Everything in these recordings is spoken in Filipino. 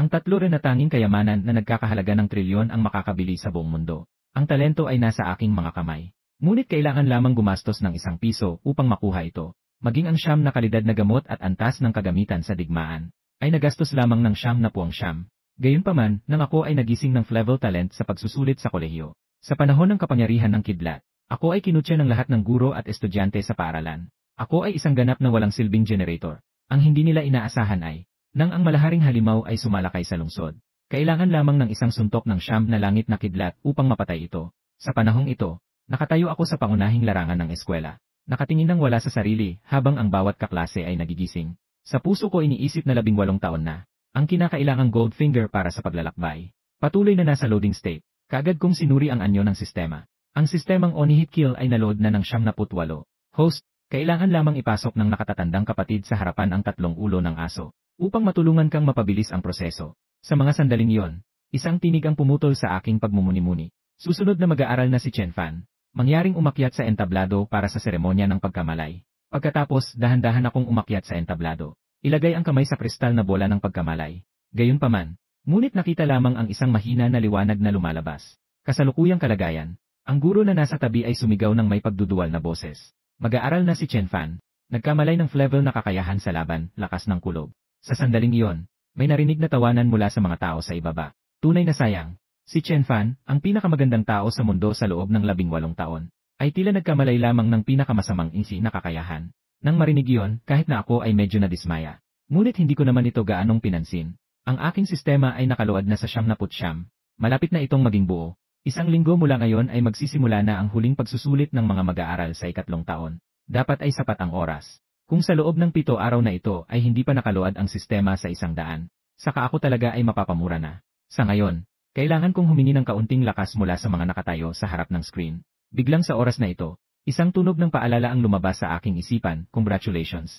Ang tatlo rin na tanging kayamanan na nagkakahalaga ng trilyon ang makakabili sa buong mundo. Ang talento ay nasa aking mga kamay. Ngunit kailangan lamang gumastos ng ₱1 upang makuha ito. Maging ang siyam na kalidad na gamot at antas ng kagamitan sa digmaan ay nagastos lamang ng ₱900. Gayunpaman, nang ako ay nagising ng Flevel Talent sa pagsusulit sa kolehiyo. Sa panahon ng kapangyarihan ng kidlat, ako ay kinutya ng lahat ng guro at estudyante sa paaralan. Ako ay isang ganap na walang silbing generator. Ang hindi nila inaasahan ay, nang ang malaharing halimaw ay sumalakay sa lungsod, kailangan lamang ng isang suntok ng siyam na langit na kidlat upang mapatay ito. Sa panahong ito, nakatayo ako sa pangunahing larangan ng eskwela. Nakatingin ng wala sa sarili habang ang bawat kaklase ay nagigising. Sa puso ko iniisip na 18 taon na. Ang kinakailangang Goldfinger para sa paglalakbay. Patuloy na nasa loading state. Kaagad kong sinuri ang anyo ng sistema. Ang sistemang Onihit Kill ay naload na ng 78. Host, kailangan lamang ipasok ng nakatatandang kapatid sa harapan ang 3 ulo ng aso, upang matulungan kang mapabilis ang proseso. Sa mga sandaling iyon, isang tinig ang pumutol sa aking pagmumuni-muni. Susunod na mag-aaral na si Chen Fan. Mangyaring umakyat sa entablado para sa seremonya ng pagkamalay. Pagkatapos, dahan-dahan akong umakyat sa entablado. Ilagay ang kamay sa kristal na bola ng pagkamalay. Gayunpaman, ngunit nakita lamang ang isang mahina na liwanag na lumalabas. Kasalukuyang kalagayan, ang guro na nasa tabi ay sumigaw ng may pagduduwal na boses. Mag-aaral na si Chen Fan. Nagkamalay ng Flevel na kakayahan sa laban, lakas ng kulob. Sa sandaling iyon, may narinig na tawanan mula sa mga tao sa ibaba. Tunay na sayang. Si Chen Fan, ang pinakamagandang tao sa mundo sa loob ng 18 taon, ay tila nagkamalay lamang ng pinakamasamang na kakayahan. Nang marinig iyon, kahit na ako ay medyo nadismaya. Ngunit hindi ko naman ito gaanong pinansin. Ang aking sistema ay nakaluad na sa 79. Malapit na itong maging buo. Isang linggo mula ngayon ay magsisimula na ang huling pagsusulit ng mga mag-aaral sa 3 taon. Dapat ay sapat ang oras. Kung sa loob ng 7 araw na ito ay hindi pa nakaluad ang sistema sa 100, saka ako talaga ay mapapamura na. Sa ngayon, kailangan kong humingi ng kaunting lakas mula sa mga nakatayo sa harap ng screen. Biglang sa oras na ito, isang tunog ng paalala ang lumabas sa aking isipan. Congratulations,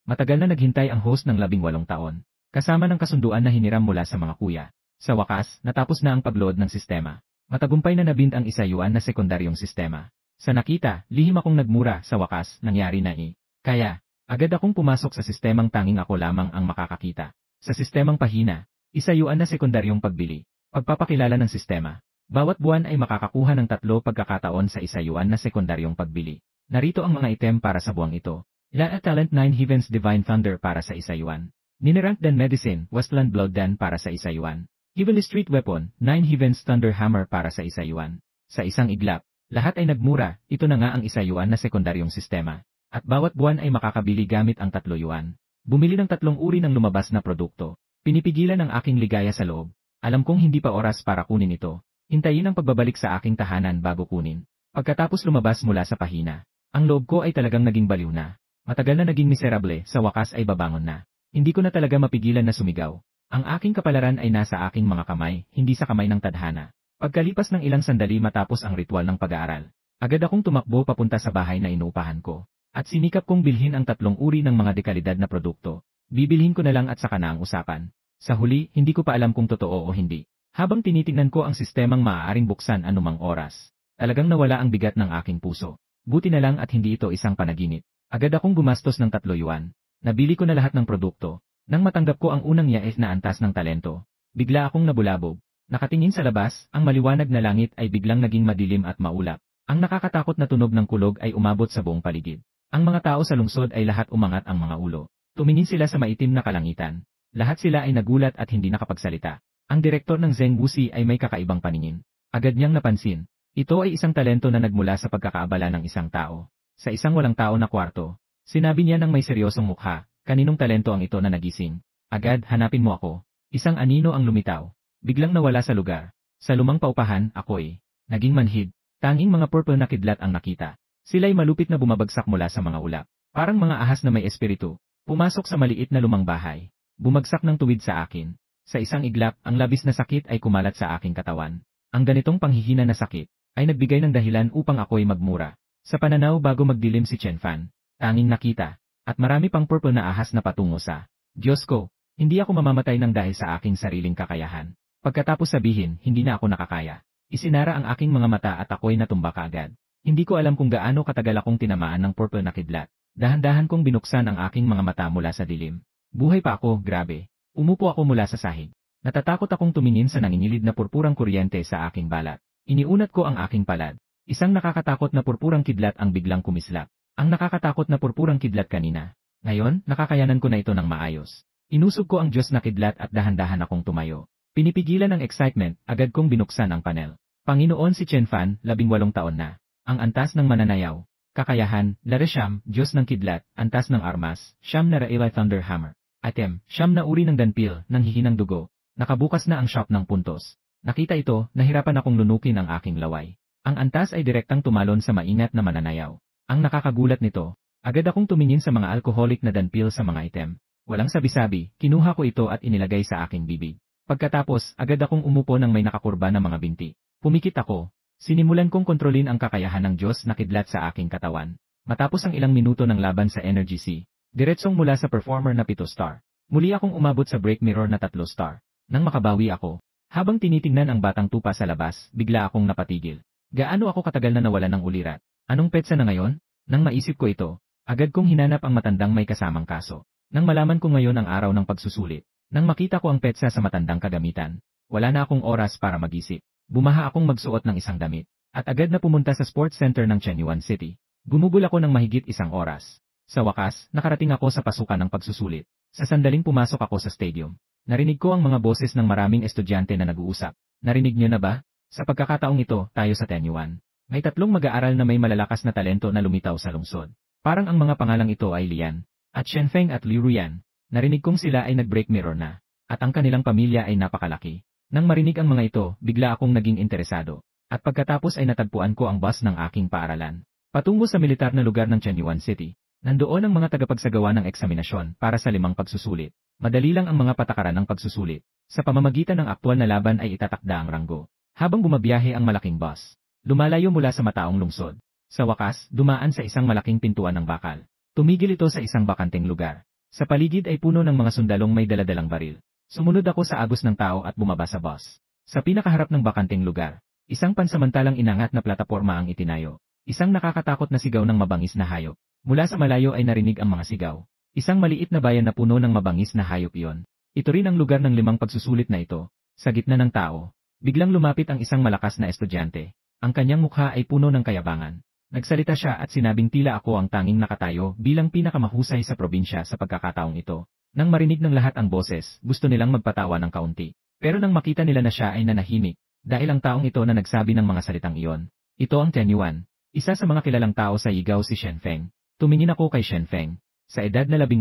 Matagal na naghintay ang host ng 18 taon. Kasama ng kasunduan na hiniram mula sa mga kuya. Sa wakas, natapos na ang pagload ng sistema. Matagumpay na nabind ang yuan na sekundaryong sistema. Sa nakita, lihim akong nagmura. Sa wakas, nangyari na Kaya, agad akong pumasok sa sistemang tanging ako lamang ang makakakita. Sa sistemang pahina, yuan na sekundaryong pagbili. Pagpapakilala ng sistema. Bawat buwan ay makakakuha ng 3 pagkakataon sa yuan na sekundaryong pagbili. Narito ang mga item para sa buwang ito. La Talent 9 Heaven's Divine Thunder para sa yuan. Ninerank Dan Medicine, Westland Blood Dan para sa yuan. Heavenly Street Weapon, 9 Heaven's Thunder Hammer para sa yuan. Sa isang iglap, lahat ay nagmura. Ito na nga ang yuan na sekundaryong sistema. At bawat buwan ay makakabili gamit ang 3 yuan. Bumili ng 3 uri ng lumabas na produkto. Pinipigilan ang aking ligaya sa loob. Alam kong hindi pa oras para kunin ito. Hintayin ang pagbabalik sa aking tahanan bago kunin. Pagkatapos lumabas mula sa pahina, ang loob ko ay talagang naging baliw na. Matagal na naging miserable, sa wakas ay babangon na. Hindi ko na talaga mapigilan na sumigaw. Ang aking kapalaran ay nasa aking mga kamay, hindi sa kamay ng tadhana. Pagkalipas ng ilang sandali matapos ang ritual ng pag-aaral, agad akong tumakbo papunta sa bahay na inuupahan ko. At sinikap kong bilhin ang 3 uri ng mga dekalidad na produkto. Bibilhin ko na lang at saka na ang usapan. Sa huli, hindi ko pa alam kung totoo o hindi. Habang tinitingnan ko ang sistemang maaaring buksan anumang oras, talagang nawala ang bigat ng aking puso. Buti na lang at hindi ito isang panaginip. Agad akong gumastos ng 3 yuan. Nabili ko na lahat ng produkto. Nang matanggap ko ang unang yaes na antas ng talento, bigla akong nabulabog. Nakatingin sa labas, ang maliwanag na langit ay biglang naging madilim at maulap. Ang nakakatakot na tunog ng kulog ay umabot sa buong paligid. Ang mga tao sa lungsod ay lahat umangat ang mga ulo. Tumingin sila sa maitim na kalangitan. Lahat sila ay nagulat at hindi nakapagsalita. Ang direktor ng Zheng Wuxi ay may kakaibang paningin. Agad niyang napansin. Ito ay isang talento na nagmula sa pagkakaabala ng isang tao. Sa isang walang tao na kwarto, sinabi niya ng may seryosong mukha, kaninong talento ang ito na nagising? Agad, hanapin mo ako. Isang anino ang lumitaw. Biglang nawala sa lugar. Sa lumang paupahan, ako'y naging manhid. Tanging mga purple na kidlat ang nakita. Sila'y malupit na bumabagsak mula sa mga ulap. Parang mga ahas na may espiritu. Pumasok sa maliit na lumang bahay. Bumagsak ng tuwid sa akin. Sa isang iglap, ang labis na sakit ay kumalat sa aking katawan. Ang ganitong panghihina na sakit ay nagbigay ng dahilan upang ako'y magmura. Sa pananaw bago magdilim si Chen Fan, tanging nakita, at marami pang purple na ahas na patungo sa, Diyos ko, hindi ako mamamatay ng dahil sa aking sariling kakayahan. Pagkatapos sabihin, hindi na ako nakakaya. Isinara ang aking mga mata at ako'y natumba kaagad. Hindi ko alam kung gaano katagal akong tinamaan ng purple na kidlat. Dahan-dahan kong binuksan ang aking mga mata mula sa dilim. Buhay pa ako, grabe. Umupo ako mula sa sahig. Natatakot akong tumingin sa nanginilid na purpurang kuryente sa aking balat. Iniunat ko ang aking palad. Isang nakakatakot na purpurang kidlat ang biglang kumislap. Ang nakakatakot na purpurang kidlat kanina. Ngayon, nakakayanan ko na ito ng maayos. Inusog ko ang Diyos na kidlat at dahan-dahan akong tumayo. Pinipigilan ng excitement, agad kong binuksan ang panel. Panginoon si Chen Fan, 18 taon na. Ang antas ng mananayaw. Kakayahan, Laresyam, Diyos ng kidlat, antas ng armas, Siyam na Raila Thunderhammer. Item, Siyam na uri ng danpil, ng hihinang dugo. Nakabukas na ang shop ng puntos. Nakita ito, nahirapan akong lunukin ang aking laway. Ang antas ay direktang tumalon sa maingat na mananayaw. Ang nakakagulat nito, agad akong tumingin sa mga alcoholic na danpil sa mga item. Walang sabi-sabi, kinuha ko ito at inilagay sa aking bibig. Pagkatapos, agad akong umupo ng may nakakurba na mga binti. Pumikit ako. Sinimulan kong kontrolin ang kakayahan ng Diyos na kidlat sa aking katawan. Matapos ang ilang minuto ng laban sa Energy C, diretsong mula sa performer na 7 star. Muli akong umabot sa break mirror na 3 star. Nang makabawi ako, habang tinitingnan ang batang tupa sa labas, bigla akong napatigil. Gaano ako katagal na nawalan ng ulirat? Anong petsa na ngayon? Nang maisip ko ito, agad kong hinanap ang matandang may kasamang kaso. Nang malaman ko ngayon ang araw ng pagsusulit, nang makita ko ang petsa sa matandang kagamitan, wala na akong oras para mag-isip. Bumaha akong magsuot ng isang damit, at agad na pumunta sa sports center ng Chenyuan City. Gumugol ako ng mahigit 1 oras. Sa wakas, nakarating ako sa pasukan ng pagsusulit. Sa sandaling pumasok ako sa stadium, narinig ko ang mga boses ng maraming estudyante na nag-uusap. Narinig niyo na ba? Sa pagkakataong ito, tayo sa Chenyuan. May 3 mag-aaral na may malalakas na talento na lumitaw sa lungsod. Parang ang mga pangalang ito ay Lian, at Shenfeng at Liu Ruyan. Narinig kong sila ay nag-break mirror na, at ang kanilang pamilya ay napakalaki. Nang marinig ang mga ito, bigla akong naging interesado. At pagkatapos ay natagpuan ko ang bus ng aking paaralan. Patungo sa militar na lugar ng Chenyuan City. Nandoon ang mga tagapagsagawa ng eksaminasyon para sa 5 pagsusulit. Madali lang ang mga patakaran ng pagsusulit. Sa pamamagitan ng aktwal na laban ay itatakda ang ranggo. Habang bumabiyahe ang malaking bus, lumalayo mula sa mataong lungsod. Sa wakas, dumaan sa isang malaking pintuan ng bakal. Tumigil ito sa isang bakanteng lugar. Sa paligid ay puno ng mga sundalong may daladalang baril. Sumunod ako sa agos ng tao at bumaba sa bus. Sa pinakaharap ng bakanteng lugar, isang pansamantalang inangat na plataporma ang itinayo. Isang nakakatakot na sigaw ng mabangis na hayop. Mula sa malayo ay narinig ang mga sigaw. Isang maliit na bayan na puno ng mabangis na hayop iyon. Ito rin ang lugar ng 5 pagsusulit na ito. Sa gitna ng tao, biglang lumapit ang isang malakas na estudyante. Ang kanyang mukha ay puno ng kayabangan. Nagsalita siya at sinabing tila ako ang tanging nakatayo bilang pinakamahusay sa probinsya sa pagkakataong ito. Nang marinig ng lahat ang boses, gusto nilang magpatawa ng kaunti. Pero nang makita nila na siya ay nanahimik, dahil ang taong ito na nagsabi ng mga salitang iyon. Ito ang Chenyuan. Isa sa mga kilalang tao sa Yigaw si Shenfeng. Tumingin ako kay Shenfeng. Sa edad na 18,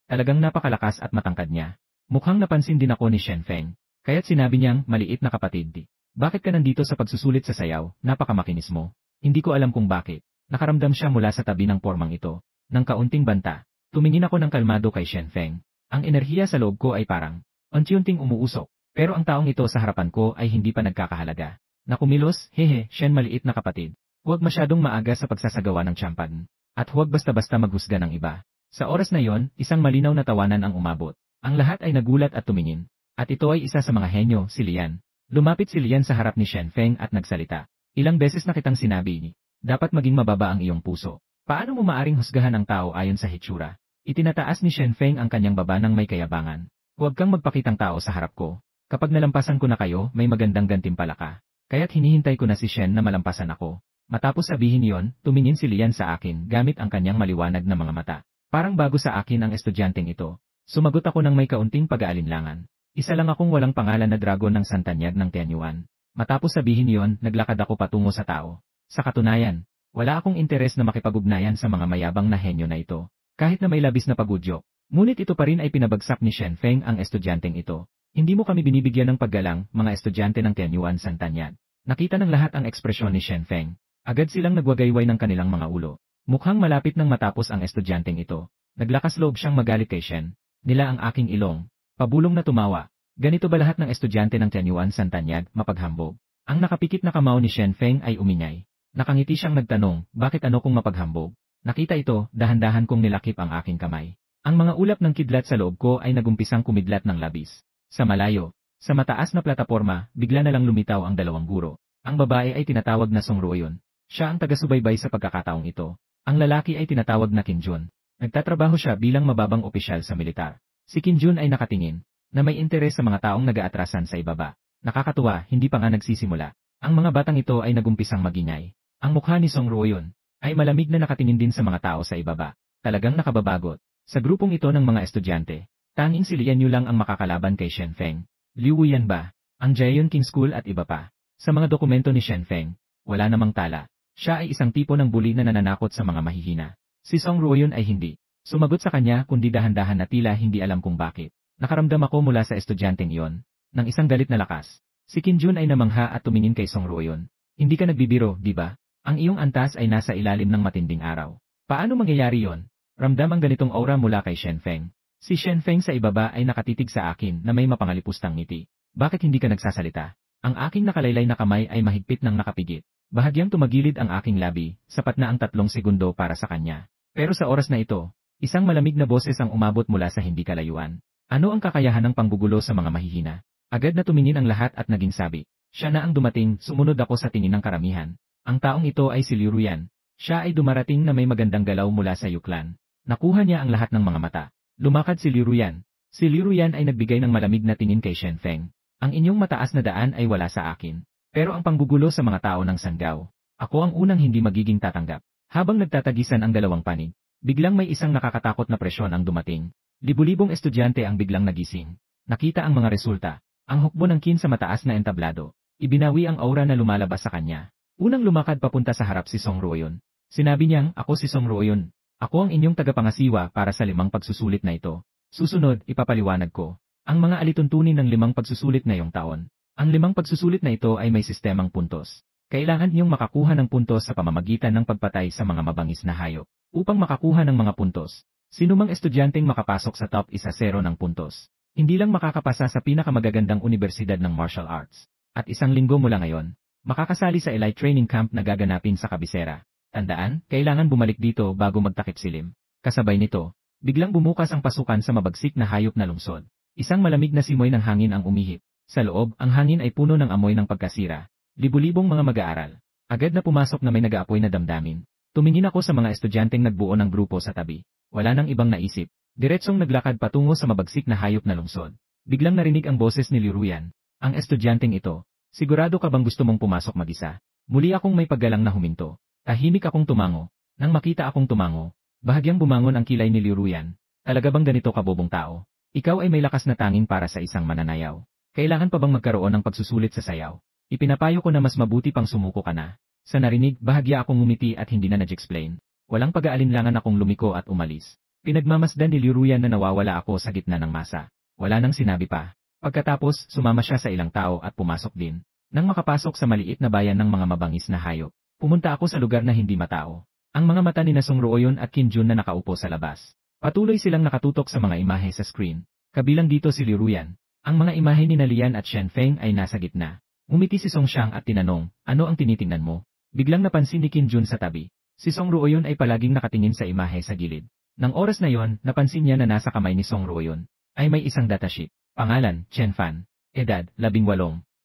talagang napakalakas at matangkad niya. Mukhang napansin din ako ni Shenfeng. Kaya't sinabi niyang, maliit na kapatid. Bakit ka nandito sa pagsusulit sa sayaw? Napakamakinis mo. Hindi ko alam kung bakit. Nakaramdam siya mula sa tabi ng pormang ito. Nang kaunting banta. Tumingin ako ng kalmado kay Shenfeng. Ang enerhiya sa loob ko ay parang unti-unting umuusok, pero ang taong ito sa harapan ko ay hindi pa nagkakahalaga. Nakumilos, hehe, Shen maliit na kapatid. Huwag masyadong maaga sa pagsasagawa ng tsampan. At huwag basta-basta maghusga ng iba. Sa oras na yon, isang malinaw na tawanan ang umabot. Ang lahat ay nagulat at tumingin. At ito ay isa sa mga henyo, si Lian. Lumapit si Lian sa harap ni Shenfeng at nagsalita. Ilang beses na kitang sinabi ni, dapat maging mababa ang iyong puso. Paano mo maaring husgahan ang tao ayon sa hitsura? Itinataas ni Shenfeng ang kanyang baba ng may kayabangan. Huwag kang magpakitang tao sa harap ko. Kapag nalampasan ko na kayo, may magandang gantimpala ka. Kaya't hinihintay ko na si Shen na malampasan ako. Matapos sabihin iyon, tumingin si Lian sa akin gamit ang kanyang maliwanag na mga mata. Parang bago sa akin ang estudyanteng ito. Sumagot ako ng may kaunting pag-aalinlangan. Isa lang akong walang pangalan na dragon ng Santanyag ng Chenyuan. Matapos sabihin iyon, naglakad ako patungo sa tao. Sa katunayan, wala akong interes na makipag-ugnayan sa mga mayabang na henyo na ito. Kahit na may labis na pagudyo. Ngunit ito pa rin ay pinabagsak ni Shenfeng ang estudyanteng ito. Hindi mo kami binibigyan ng paggalang, mga estudyante ng Chenyuan Santanyag. Nakita ng lahat ang ekspresyon ni Shenfeng. Agad silang nagwagayway ng kanilang mga ulo. Mukhang malapit nang matapos ang estudyanteng ito. Naglakas loob siyang magalit kay Shen. Nila ang aking ilong. Pabulong na tumawa. Ganito ba lahat ng estudyante ng Chenyuan Santanyag, mapaghambog? Ang nakapikit na kamao ni Shenfeng ay umingay. Nakangiti siyang nagtanong, bakit ano kung mapaghambog? Nakita ito, dahan-dahan kong nilakip ang aking kamay. Ang mga ulap ng kidlat sa loob ko ay nagumpisang kumidlat ng labis. Sa malayo, sa mataas na plataporma, bigla na lang lumitaw ang 2 guro. Ang babae ay tinatawag na Song Ruoyon. Siya ang taga-subaybay sa pagkakataong ito. Ang lalaki ay tinatawag na Kim Jun. Nagtatrabaho siya bilang mababang opisyal sa militar. Si Kim Jun ay nakatingin. na may interes sa mga taong nag-aatrasan sa ibaba. Nakakatuwa, hindi pa nga nagsisimula. Ang mga batang ito ay nagumpisang magingay. Ang mukha ni Song Ruoyun ay malamig na nakatingin din sa mga tao sa ibaba. Talagang nakababagot. Sa grupong ito ng mga estudyante, tanging si Lian Yu lang ang makakalaban kay Shen Feng. Liu Wuyan ba? Ang Jaeyon King School at iba pa. Sa mga dokumento ni Shen Feng, wala namang tala. Siya ay isang tipo ng bully na nananakot sa mga mahihina. Si Song Ruoyun ay hindi. Sumagot sa kanya kundi dahan-dahan na tila hindi alam kung bakit. Nakaramdam ako mula sa estudyanteng iyon ng isang galit na lakas. Si Qin Jun ay namangha at tumingin kay Song Ruoyun. Hindi ka nagbibiro, di ba? Ang iyong antas ay nasa ilalim ng matinding araw. Paano mangyayari yon? Ramdam ang ganitong aura mula kay Shen Feng. Si Shen Feng sa ibaba ay nakatitig sa akin na may mapangalipustang ngiti. Bakit hindi ka nagsasalita? Ang aking nakalaylay na kamay ay mahigpit ng nakapigit. Bahagyang tumagilid ang aking labi, sapat na ang 3 segundo para sa kanya. Pero sa oras na ito, isang malamig na boses ang umabot mula sa hindi kalayuan. Ano ang kakayahan ng panggugulo sa mga mahihina? Agad na tumingin ang lahat at naging sabi. Siya na ang dumating, sumunod ako sa tingin ng karamihan. Ang taong ito ay si Liu Ruyan. Siya ay dumarating na may magandang galaw mula sa Yuklan. Nakuha niya ang lahat ng mga mata. Lumakad si Liu Ruyan. Si Liu Ruyan ay nagbigay ng malamig na tingin kay Shen Feng. Ang inyong mataas na daan ay wala sa akin. Pero ang panggugulo sa mga tao ng Sanggao, ako ang unang hindi magiging tatanggap. Habang nagtatagisan ang dalawang panig, biglang may isang nakakatakot na presyon ang dumating. Libu-libong estudyante ang biglang nagising. Nakita ang mga resulta. Ang hukbo ng Qin sa mataas na entablado. Ibinawi ang aura na lumalabas sa kanya. Unang lumakad papunta sa harap si Song Ruoyun. Sinabi niyang, ako si Song Ruoyun. Ako ang inyong tagapangasiwa para sa 5 pagsusulit na ito. Susunod, ipapaliwanag ko ang mga alituntunin ng 5 pagsusulit ngayong taon. Ang 5 pagsusulit na ito ay may sistemang puntos. Kailangan niyong makakuha ng puntos sa pamamagitan ng pagpatay sa mga mabangis na hayop. Upang makakuha ng mga puntos, sinumang estudyanteng makapasok sa top 1-0 ng puntos. Hindi lang makakapasa sa pinakamagagandang universidad ng martial arts. At 1 linggo mula ngayon, makakasali sa elite training camp na gaganapin sa Kabisera. Tandaan, kailangan bumalik dito bago magtakip silim. Kasabay nito, biglang bumukas ang pasukan sa mabagsik na hayop na lungsod. Isang malamig na simoy ng hangin ang umihip. Sa loob, ang hangin ay puno ng amoy ng pagkasira. Libu-libong mga mag-aaral. Agad na pumasok na may nag-aapoy na damdamin. Tumingin ako sa mga estudyanteng nagbuo ng grupo sa tabi. Wala nang ibang naisip. Diretsong naglakad patungo sa mabagsik na hayop na lungsod. Biglang narinig ang boses ni Liu Ruyan. Ang estudyanteng ito, sigurado ka bang gusto mong pumasok mag-isa? Muli akong may paggalang na huminto. Tahimik akong tumango. Nang makita akong tumango, bahagyang bumangon ang kilay ni Liu Ruyan. Talaga bang ganito ka bobong tao? Ikaw ay may lakas na tanging para sa isang mananayaw. Kailangan pa bang magkaroon ng pagsusulit sa sayaw? Ipinapayo ko na mas mabuti pang sumuko ka na. Sa narinig, bahagya akong ngumiti at hindi na nag-explain. Walang pag-aalinlangan akong lumiko at umalis. Pinagmamasdan ni Liu Ruyan na nawawala ako sa gitna ng masa. Wala nang sinabi pa. Pagkatapos, sumama siya sa ilang tao at pumasok din. Nang makapasok sa maliit na bayan ng mga mabangis na hayop, pumunta ako sa lugar na hindi matao. Ang mga mata ni Song Ruoyun at Qin Jun na nakaupo sa labas. Patuloy silang nakatutok sa mga imahe sa screen. Kabilang dito si Liu Ruyan. Ang mga imahe ni Lian at Shen Feng ay nasa gitna. Umiti si Song Xiang at tinanong, ano ang tinitingnan mo? Biglang napansin ni Qin Jun sa tabi. Si Song Ruoyun ay palaging nakatingin sa imahe sa gilid. Nang oras na yon, napansin niya na nasa kamay ni Song Ruoyun ay may isang datasheet. Pangalan, Chen Fan. Edad, 18.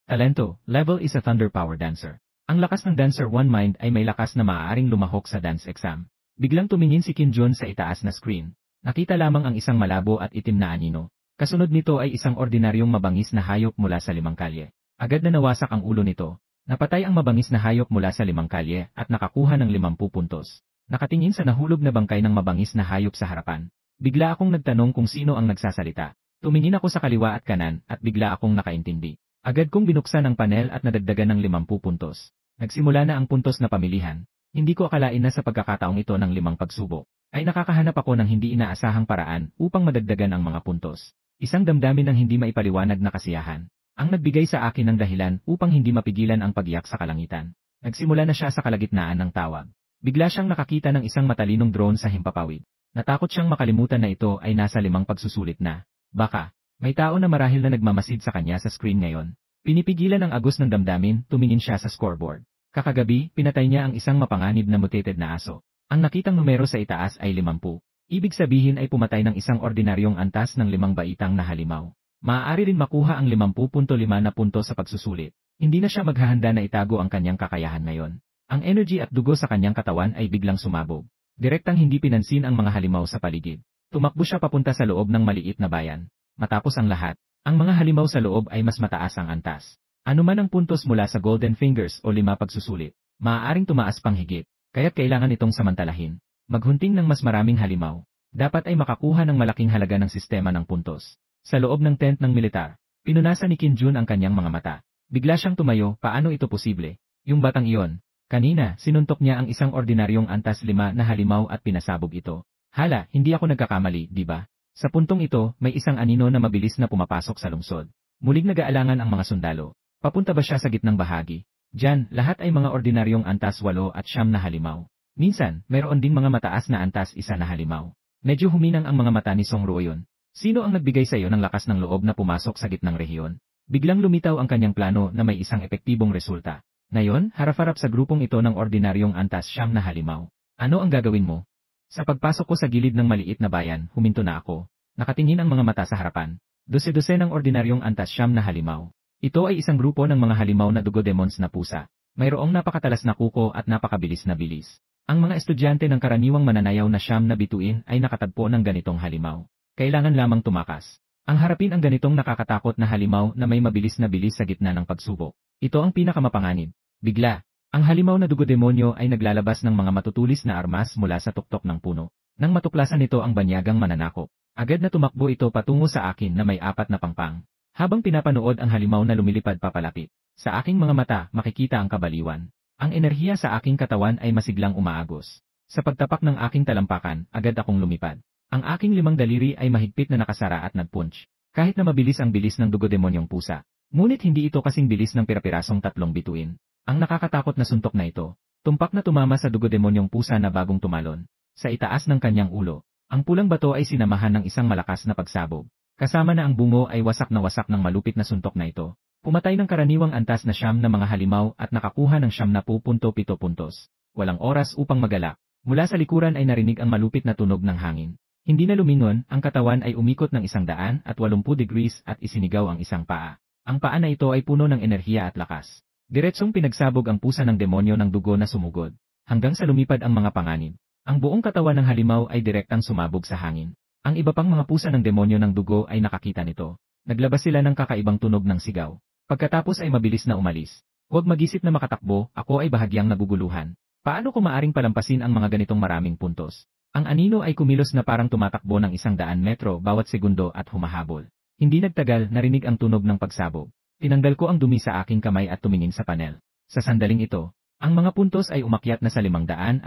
Talento, level is a thunder power dancer. Ang lakas ng dancer one mind ay may lakas na maaaring lumahok sa dance exam. Biglang tumingin si Qin Jun sa itaas na screen. Nakita lamang ang isang malabo at itim na anino. Kasunod nito ay isang ordinaryong mabangis na hayop mula sa 5 kalye. Agad na nawasak ang ulo nito. Napatay ang mabangis na hayop mula sa 5 kalye at nakakuha ng 50 puntos. Nakatingin sa nahulog na bangkay ng mabangis na hayop sa harapan. Bigla akong nagtanong kung sino ang nagsasalita. Tumingin ako sa kaliwa at kanan at bigla akong nakaintindi. Agad kong binuksan ang panel at nadagdagan ng 50 puntos. Nagsimula na ang puntos na pamilihan. Hindi ko akalain na sa pagkakataong ito ng 5 pagsubok, ay nakakahanap ako ng hindi inaasahang paraan upang madagdagan ang mga puntos. Isang damdamin ng hindi maipaliwanag na kasiyahan. Ang nagbigay sa akin ng dahilan upang hindi mapigilan ang pag-iyak sa kalangitan. Nagsimula na siya sa kalagitnaan ng tawag. Bigla siyang nakakita ng isang matalinong drone sa himpapawid. Natakot siyang makalimutan na ito ay nasa 5 pagsusulit na. Baka, may tao na marahil na nagmamasid sa kanya sa screen ngayon. Pinipigilan ang agos ng damdamin, tumingin siya sa scoreboard. Kakagabi, pinatay niya ang isang mapanganib na mutated na aso. Ang nakitang numero sa itaas ay 50. Ibig sabihin ay pumatay ng isang ordinaryong antas ng 5 baitang na halimaw. Maaari rin makuha ang 50.5 na punto sa pagsusulit. Hindi na siya maghahanda na itago ang kanyang kakayahan ngayon. Ang energy at dugo sa kanyang katawan ay biglang sumabog. Direktang hindi pinansin ang mga halimaw sa paligid. Tumakbo siya papunta sa loob ng maliit na bayan. Matapos ang lahat, Ang mga halimaw sa loob ay mas mataas ang antas. Ano man ang puntos mula sa Golden Fingers o 5 pagsusulit, maaaring tumaas pang higit, kaya't kailangan itong samantalahin. Maghunting ng mas maraming halimaw. Dapat ay makakuha ng malaking halaga ng sistema ng puntos. Sa loob ng tent ng militar, pinunasan ni Kim Jun ang kanyang mga mata. Bigla siyang tumayo, paano ito posible? Yung batang iyon, kanina, sinuntok niya ang isang ordinaryong antas 5 na halimaw at pinasabog ito. Hala, hindi ako nagkakamali, di ba? Sa puntong ito, may isang anino na mabilis na pumapasok sa lungsod. Muling nag-aalangan ang mga sundalo. Papunta ba siya sa gitnang bahagi? Diyan, lahat ay mga ordinaryong antas 8 at 9 na halimaw. Minsan, mayroon ding mga mataas na antas 1 na halimaw. Medyo huminang ang mga mata ni Song Ruoyon. Sino ang nagbigay sa iyo ng lakas ng loob na pumasok sa gitnang rehiyon? Biglang lumitaw ang kanyang plano na may isang epektibong resulta. Ngayon, harap-harap sa grupong ito ng ordinaryong antas 9 na halimaw. Ano ang gagawin mo? Sa pagpasok ko sa gilid ng maliit na bayan, huminto na ako. Nakatingin ang mga mata sa harapan. Dose-dose ng ordinaryong antas 9 na halimaw. Ito ay isang grupo ng mga halimaw na dugo demons na pusa. Mayroong napakatalas na kuko at napakabilis na bilis. Ang mga estudyante ng karaniwang mananayaw na 9 na bituin ay nakatagpo ng ganitong halimaw. Kailangan lamang tumakas. Ang harapin ang ganitong nakakatakot na halimaw na may mabilis na bilis sa gitna ng pagsubok. Ito ang pinakamapanganib. Bigla, ang halimaw na dugo demonyo ay naglalabas ng mga matutulis na armas mula sa tuktok ng puno. Nang matuklasan nito ang banyagang mananakop, agad na tumakbo ito patungo sa akin na may 4 na pangpang. Habang pinapanood ang halimaw na lumilipad papalapit, sa aking mga mata makikita ang kabaliwan. Ang enerhiya sa aking katawan ay masiglang umaagos. Sa pagtapak ng aking talampakan, agad akong lumipad. Ang aking 5 daliri ay mahigpit na nakasara at nagpunch. Kahit na mabilis ang bilis ng dugo demonyong pusa. Ngunit hindi ito kasing bilis ng pirapirasong 3 bituin. Ang nakakatakot na suntok na ito, tumpak na tumama sa dugo demonyong pusa na bagong tumalon. Sa itaas ng kanyang ulo, ang pulang bato ay sinamahan ng isang malakas na pagsabog. Kasama na ang bungo ay wasak ng malupit na suntok na ito. Pumatay ng karaniwang antas na 9 na mga halimaw at nakakuha ng 70.7 puntos. Walang oras upang magalak. Mula sa likuran ay narinig ang malupit na tunog ng hangin. Hindi na lumingon, ang katawan ay umikot ng 180 degrees at isinigaw ang isang paa. Ang paa na ito ay puno ng enerhiya at lakas. Diretsong pinagsabog ang pusa ng demonyo ng dugo na sumugod, hanggang sa lumipad ang mga panganib. Ang buong katawan ng halimaw ay direktang sumabog sa hangin. Ang iba pang mga pusa ng demonyo ng dugo ay nakakita nito. Naglabas sila ng kakaibang tunog ng sigaw. Pagkatapos ay mabilis na umalis. Huwag mag-isip na makatakbo, ako ay bahagyang naguguluhan. Paano ko maaring palampasin ang mga ganitong maraming puntos? Ang anino ay kumilos na parang tumatakbo ng 100 metro bawat segundo at humahabol. Hindi nagtagal, narinig ang tunog ng pagsabog. Tinanggal ko ang dumi sa aking kamay at tumingin sa panel. Sa sandaling ito, ang mga puntos ay umakyat na sa 570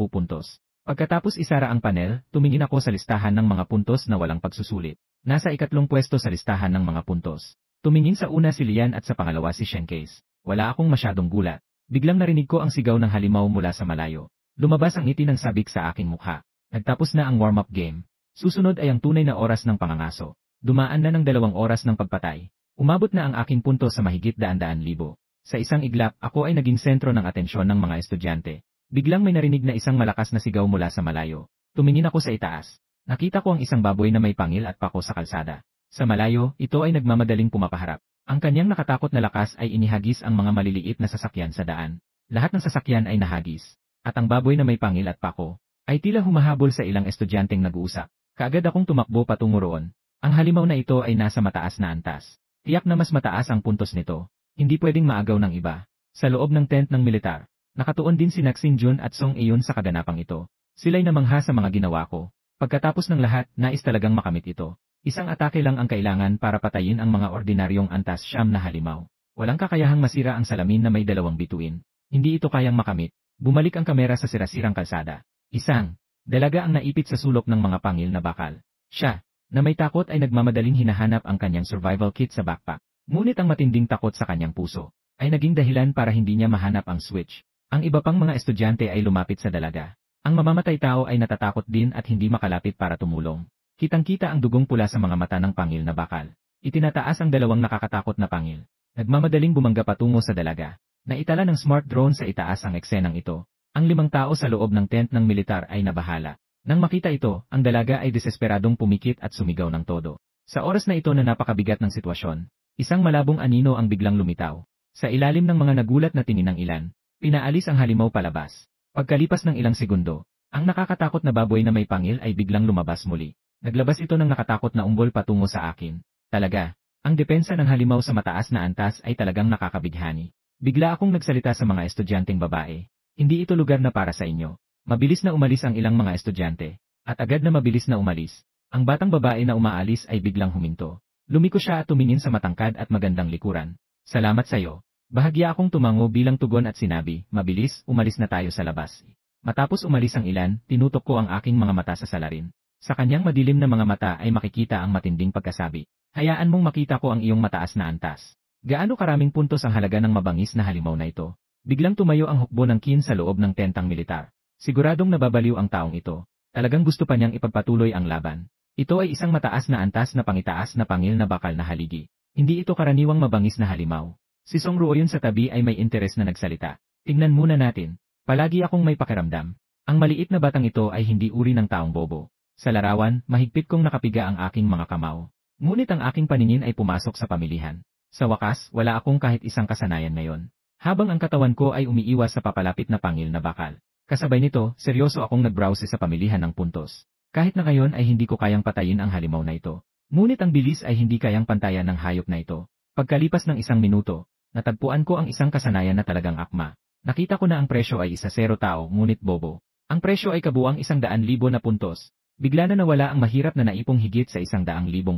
puntos. Pagkatapos isara ang panel, tumingin ako sa listahan ng mga puntos na walang pagsusulit. Nasa 2 pwesto sa listahan ng mga puntos. Tumingin sa una si Lian at sa pangalawa si Shenkase. Wala akong masyadong gulat. Biglang narinig ko ang sigaw ng halimaw mula sa malayo. Lumabas ang ngiti ng sabik sa aking mukha. Nagtapos na ang warm-up game. Susunod ay ang tunay na oras ng pangangaso. Dumaan na ng 2 oras ng pagpatay. Umabot na ang aking punto sa mahigit 100,000. Sa isang iglap, ako ay naging sentro ng atensyon ng mga estudyante. Biglang may narinig na isang malakas na sigaw mula sa malayo. Tumingin ako sa itaas. Nakita ko ang isang baboy na may pangil at pako sa kalsada. Sa malayo, ito ay nagmamadaling pumapaharap. Ang kanyang nakatakot na lakas ay inihagis ang mga maliliit na sasakyan sa daan. Lahat ng sasakyan ay nahagis. At ang baboy na may pangil at pako ay tila humahabol sa ilang estudyanteng nag-uusap. Kaagad akong tumakbo patungo roon. Ang halimaw na ito ay nasa mataas na antas. Tiyak na mas mataas ang puntos nito. Hindi pwedeng maagaw ng iba. Sa loob ng tent ng militar, nakatuon din si Naksin Jun at Song Eun sa kaganapang ito. Sila'y namangha sa mga ginawa ko. Pagkatapos ng lahat, nais talagang makamit ito. Isang atake lang ang kailangan para patayin ang mga ordinaryong antas 9 na halimaw. Walang kakayahang masira ang salamin na may 2 bituin. Hindi ito kayang makamit. Bumalik ang kamera sa sirasirang kalsada. Isang dalaga ang naipit sa sulok ng mga pangil na bakal. Siya, na may takot ay nagmamadaling hinahanap ang kanyang survival kit sa backpack. Ngunit ang matinding takot sa kanyang puso ay naging dahilan para hindi niya mahanap ang switch. Ang iba pang mga estudyante ay lumapit sa dalaga. Ang mamamatay tao ay natatakot din at hindi makalapit para tumulong. Kitang-kita ang dugong pula sa mga mata ng pangil na bakal. Itinataas ang 2 nakakatakot na pangil. Nagmamadaling bumangga patungo sa dalaga. Naitala ng smart drone sa itaas ang eksenang ito. Ang 5 tao sa loob ng tent ng militar ay nabahala. Nang makita ito, ang dalaga ay desesperadong pumikit at sumigaw ng todo. Sa oras na ito na napakabigat ng sitwasyon, isang malabong anino ang biglang lumitaw. Sa ilalim ng mga nagulat na tingin ng ilan, pinaalis ang halimaw palabas. Pagkalipas ng ilang segundo, ang nakakatakot na baboy na may pangil ay biglang lumabas muli. Naglabas ito ng nakatakot na umbol patungo sa akin. Talaga, Ang depensa ng halimaw sa mataas na antas ay talagang nakakabighani. Bigla akong nagsalita sa mga estudyanteng babae. Hindi ito lugar na para sa inyo. Mabilis na umalis ang ilang mga estudyante. At agad na mabilis na umalis. Ang batang babae na umaalis ay biglang huminto. Lumiko siya at tumingin sa matangkad at magandang likuran. Salamat sa'yo. Bahagya akong tumango bilang tugon at sinabi, mabilis, umalis na tayo sa labas. Matapos umalis ang ilan, tinutok ko ang aking mga mata sa salarin. Sa kanyang madilim na mga mata ay makikita ang matinding pagkasabi. Hayaan mong makita ko ang iyong mataas na antas. Gaano karaming puntos ang halaga ng mabangis na halimaw na ito? Biglang tumayo ang hukbo ng Qin sa loob ng tentang militar. Siguradong nababaliw ang taong ito. Talagang gusto pa niyang ipagpatuloy ang laban. Ito ay isang mataas na antas na pangitaas na pangil na bakal na haligi. Hindi ito karaniwang mabangis na halimaw. Si Song Ruoyun sa tabi ay may interes na nagsalita. Tingnan muna natin. Palagi akong may pakiramdam. Ang maliit na batang ito ay hindi uri ng taong bobo. Sa larawan, mahigpit kong nakapiga ang aking mga kamao. Ngunit ang aking paningin ay pumasok sa pamilihan. Sa wakas, wala akong kahit isang kasanayan ngayon. Habang ang katawan ko ay umiiwas sa papalapit na pangil na bakal. Kasabay nito, seryoso akong nagbrowse sa pamilihan ng puntos. Kahit na ngayon ay hindi ko kayang patayin ang halimaw na ito. Ngunit ang bilis ay hindi kayang pantayan ng hayop na ito. Pagkalipas ng 1 minuto, natagpuan ko ang isang kasanayan na talagang akma. Nakita ko na ang presyo ay 1-0 tao ngunit bobo. Ang presyo ay kabuang 100,000 na puntos. Bigla na nawala ang mahirap na naipong higit sa 100,000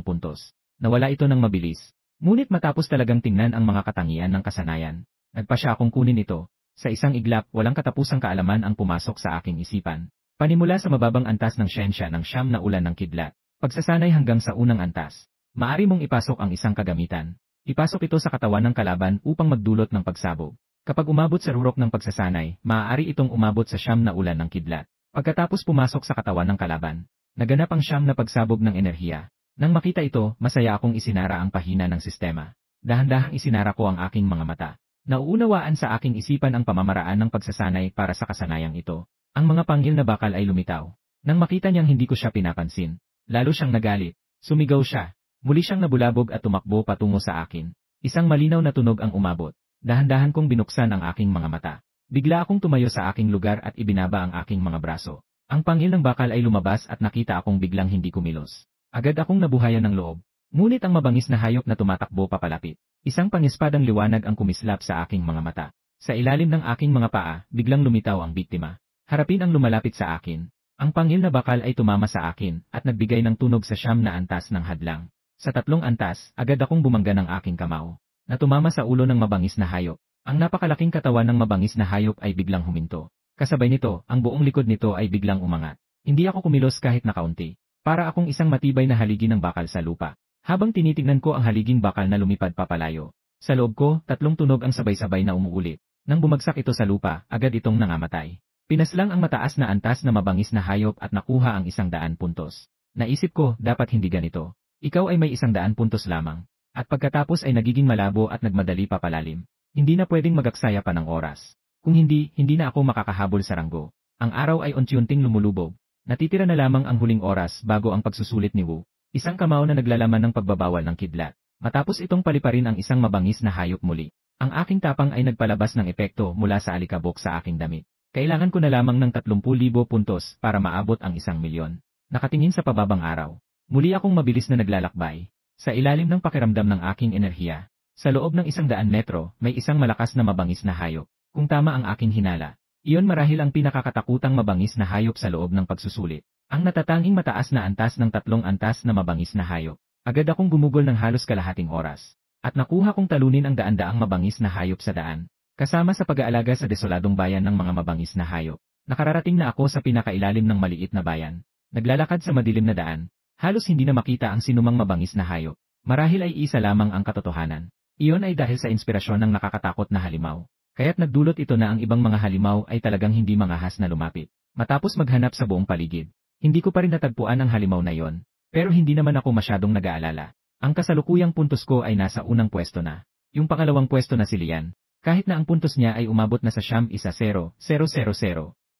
puntos. Nawala ito ng mabilis. Ngunit matapos talagang tingnan ang mga katangian ng kasanayan, nagpa siya akong kunin ito. Sa isang iglap, walang katapusang kaalaman ang pumasok sa aking isipan. Panimula sa mababang antas ng siyensya ng 9 na ulan ng kidlat, pagsasanay hanggang sa unang antas. Maari mong ipasok ang isang kagamitan. Ipasok ito sa katawan ng kalaban upang magdulot ng pagsabog. Kapag umabot sa rurok ng pagsasanay, maaari itong umabot sa 9 na ulan ng kidlat. Pagkatapos pumasok sa katawan ng kalaban, naganap ang 9 na pagsabog ng enerhiya. Nang makita ito, masaya akong isinara ang pahina ng sistema. Dahan-dahang isinara ko ang aking mga mata. Nauunawaan sa aking isipan ang pamamaraan ng pagsasanay para sa kasanayang ito. Ang mga pangil na bakal ay lumitaw. Nang makita niyang hindi ko siya pinapansin, lalo siyang nagalit. Sumigaw siya. Muli siyang nabulabog at tumakbo patungo sa akin. Isang malinaw na tunog ang umabot. Dahan-dahan kong binuksan ang aking mga mata. Bigla akong tumayo sa aking lugar at ibinaba ang aking mga braso. Ang pangil ng bakal ay lumabas at nakita akong biglang hindi kumilos. Agad akong nabuhayan ng loob. Ngunit ang mabangis na hayop na tumatakbo papalapit. Isang pangispadang liwanag ang kumislap sa aking mga mata. Sa ilalim ng aking mga paa, biglang lumitaw ang biktima. Harapin ang lumalapit sa akin. Ang pangil na bakal ay tumama sa akin at nagbigay ng tunog sa 9 na antas ng hadlang. Sa 3 antas, agad akong bumangga ng aking kamao, na tumama sa ulo ng mabangis na hayop. Ang napakalaking katawan ng mabangis na hayop ay biglang huminto. Kasabay nito, ang buong likod nito ay biglang umangat. Hindi ako kumilos kahit na kaunti. Para akong isang matibay na haligi ng bakal sa lupa. Habang tinitignan ko ang haliging bakal na lumipad papalayo, sa loob ko, 3 tunog ang sabay-sabay na umuulit. Nang bumagsak ito sa lupa, agad itong nangamatay. Pinaslang ang mataas na antas na mabangis na hayop at nakuha ang 100 puntos. Naisip ko, dapat hindi ganito. Ikaw ay may 100 puntos lamang. At pagkatapos ay nagiging malabo at nagmadali papalalim. Hindi na pwedeng magaksaya pa ng oras. Kung hindi, hindi na ako makakahabol sa ranggo. Ang araw ay unti-unting lumulubog. Natitira na lamang ang huling oras bago ang pagsusulit ni Wu. Isang kamao na naglalaman ng pagbabawal ng kidlat. Matapos itong paliparin ang isang mabangis na hayop muli. Ang aking tapang ay nagpalabas ng epekto mula sa alikabok sa aking damit. Kailangan ko na lamang ng 30,000 puntos para maabot ang 1,000,000. Nakatingin sa pababang araw. Muli akong mabilis na naglalakbay. Sa ilalim ng pakiramdam ng aking enerhiya. Sa loob ng 100 metro, may isang malakas na mabangis na hayop. Kung tama ang aking hinala, iyon marahil ang pinakakatakutang mabangis na hayop sa loob ng pagsusulit. Ang natatanging mataas na antas ng 3 antas na mabangis na hayop. Agad akong gumugol ng halos kalahating oras. At nakuha kong talunin ang daan-daang mabangis na hayop sa daan. Kasama sa pag-aalaga sa desoladong bayan ng mga mabangis na hayop. Nakararating na ako sa pinakailalim ng maliit na bayan. Naglalakad sa madilim na daan. Halos hindi na makita ang sinumang mabangis na hayop. Marahil ay isa lamang ang katotohanan. Iyon ay dahil sa inspirasyon ng nakakatakot na halimaw. Kaya't nagdulot ito na ang ibang mga halimaw ay talagang hindi mangahas na lumapit. Matapos maghanap sa buong paligid, hindi ko pa rin natagpuan ang halimaw na yon. Pero hindi naman ako masyadong nag-aalala. Ang kasalukuyang puntos ko ay nasa unang pwesto na. Yung pangalawang pwesto na si Lian. Kahit na ang puntos niya ay umabot na sa 1-0-0-0.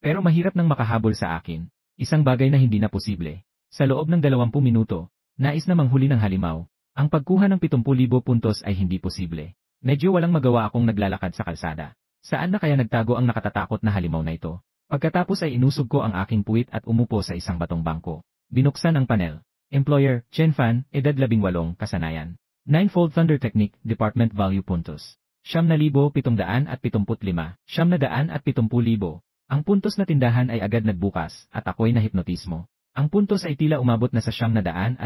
Pero mahirap nang makahabol sa akin. Isang bagay na hindi na posible. Sa loob ng 20 minuto, nais na manghuli ng halimaw. Ang pagkuha ng 70,000 puntos ay hindi posible. Medyo walang magawa akong naglalakad sa kalsada. Saan na kaya nagtago ang nakatatakot na halimaw na ito? Pagkatapos ay inusog ko ang aking puwit at umupo sa isang batong bangko. Binuksan ang panel. Employer, Chen Fan, edad 18, kasanayan. Ninefold Thunder Technique, Department Value Puntos. 9,775, 970,000. Ang puntos na tindahan ay agad nagbukas, at ako'y nahipnotismo. Ang puntos ay tila umabot na sa 970,000.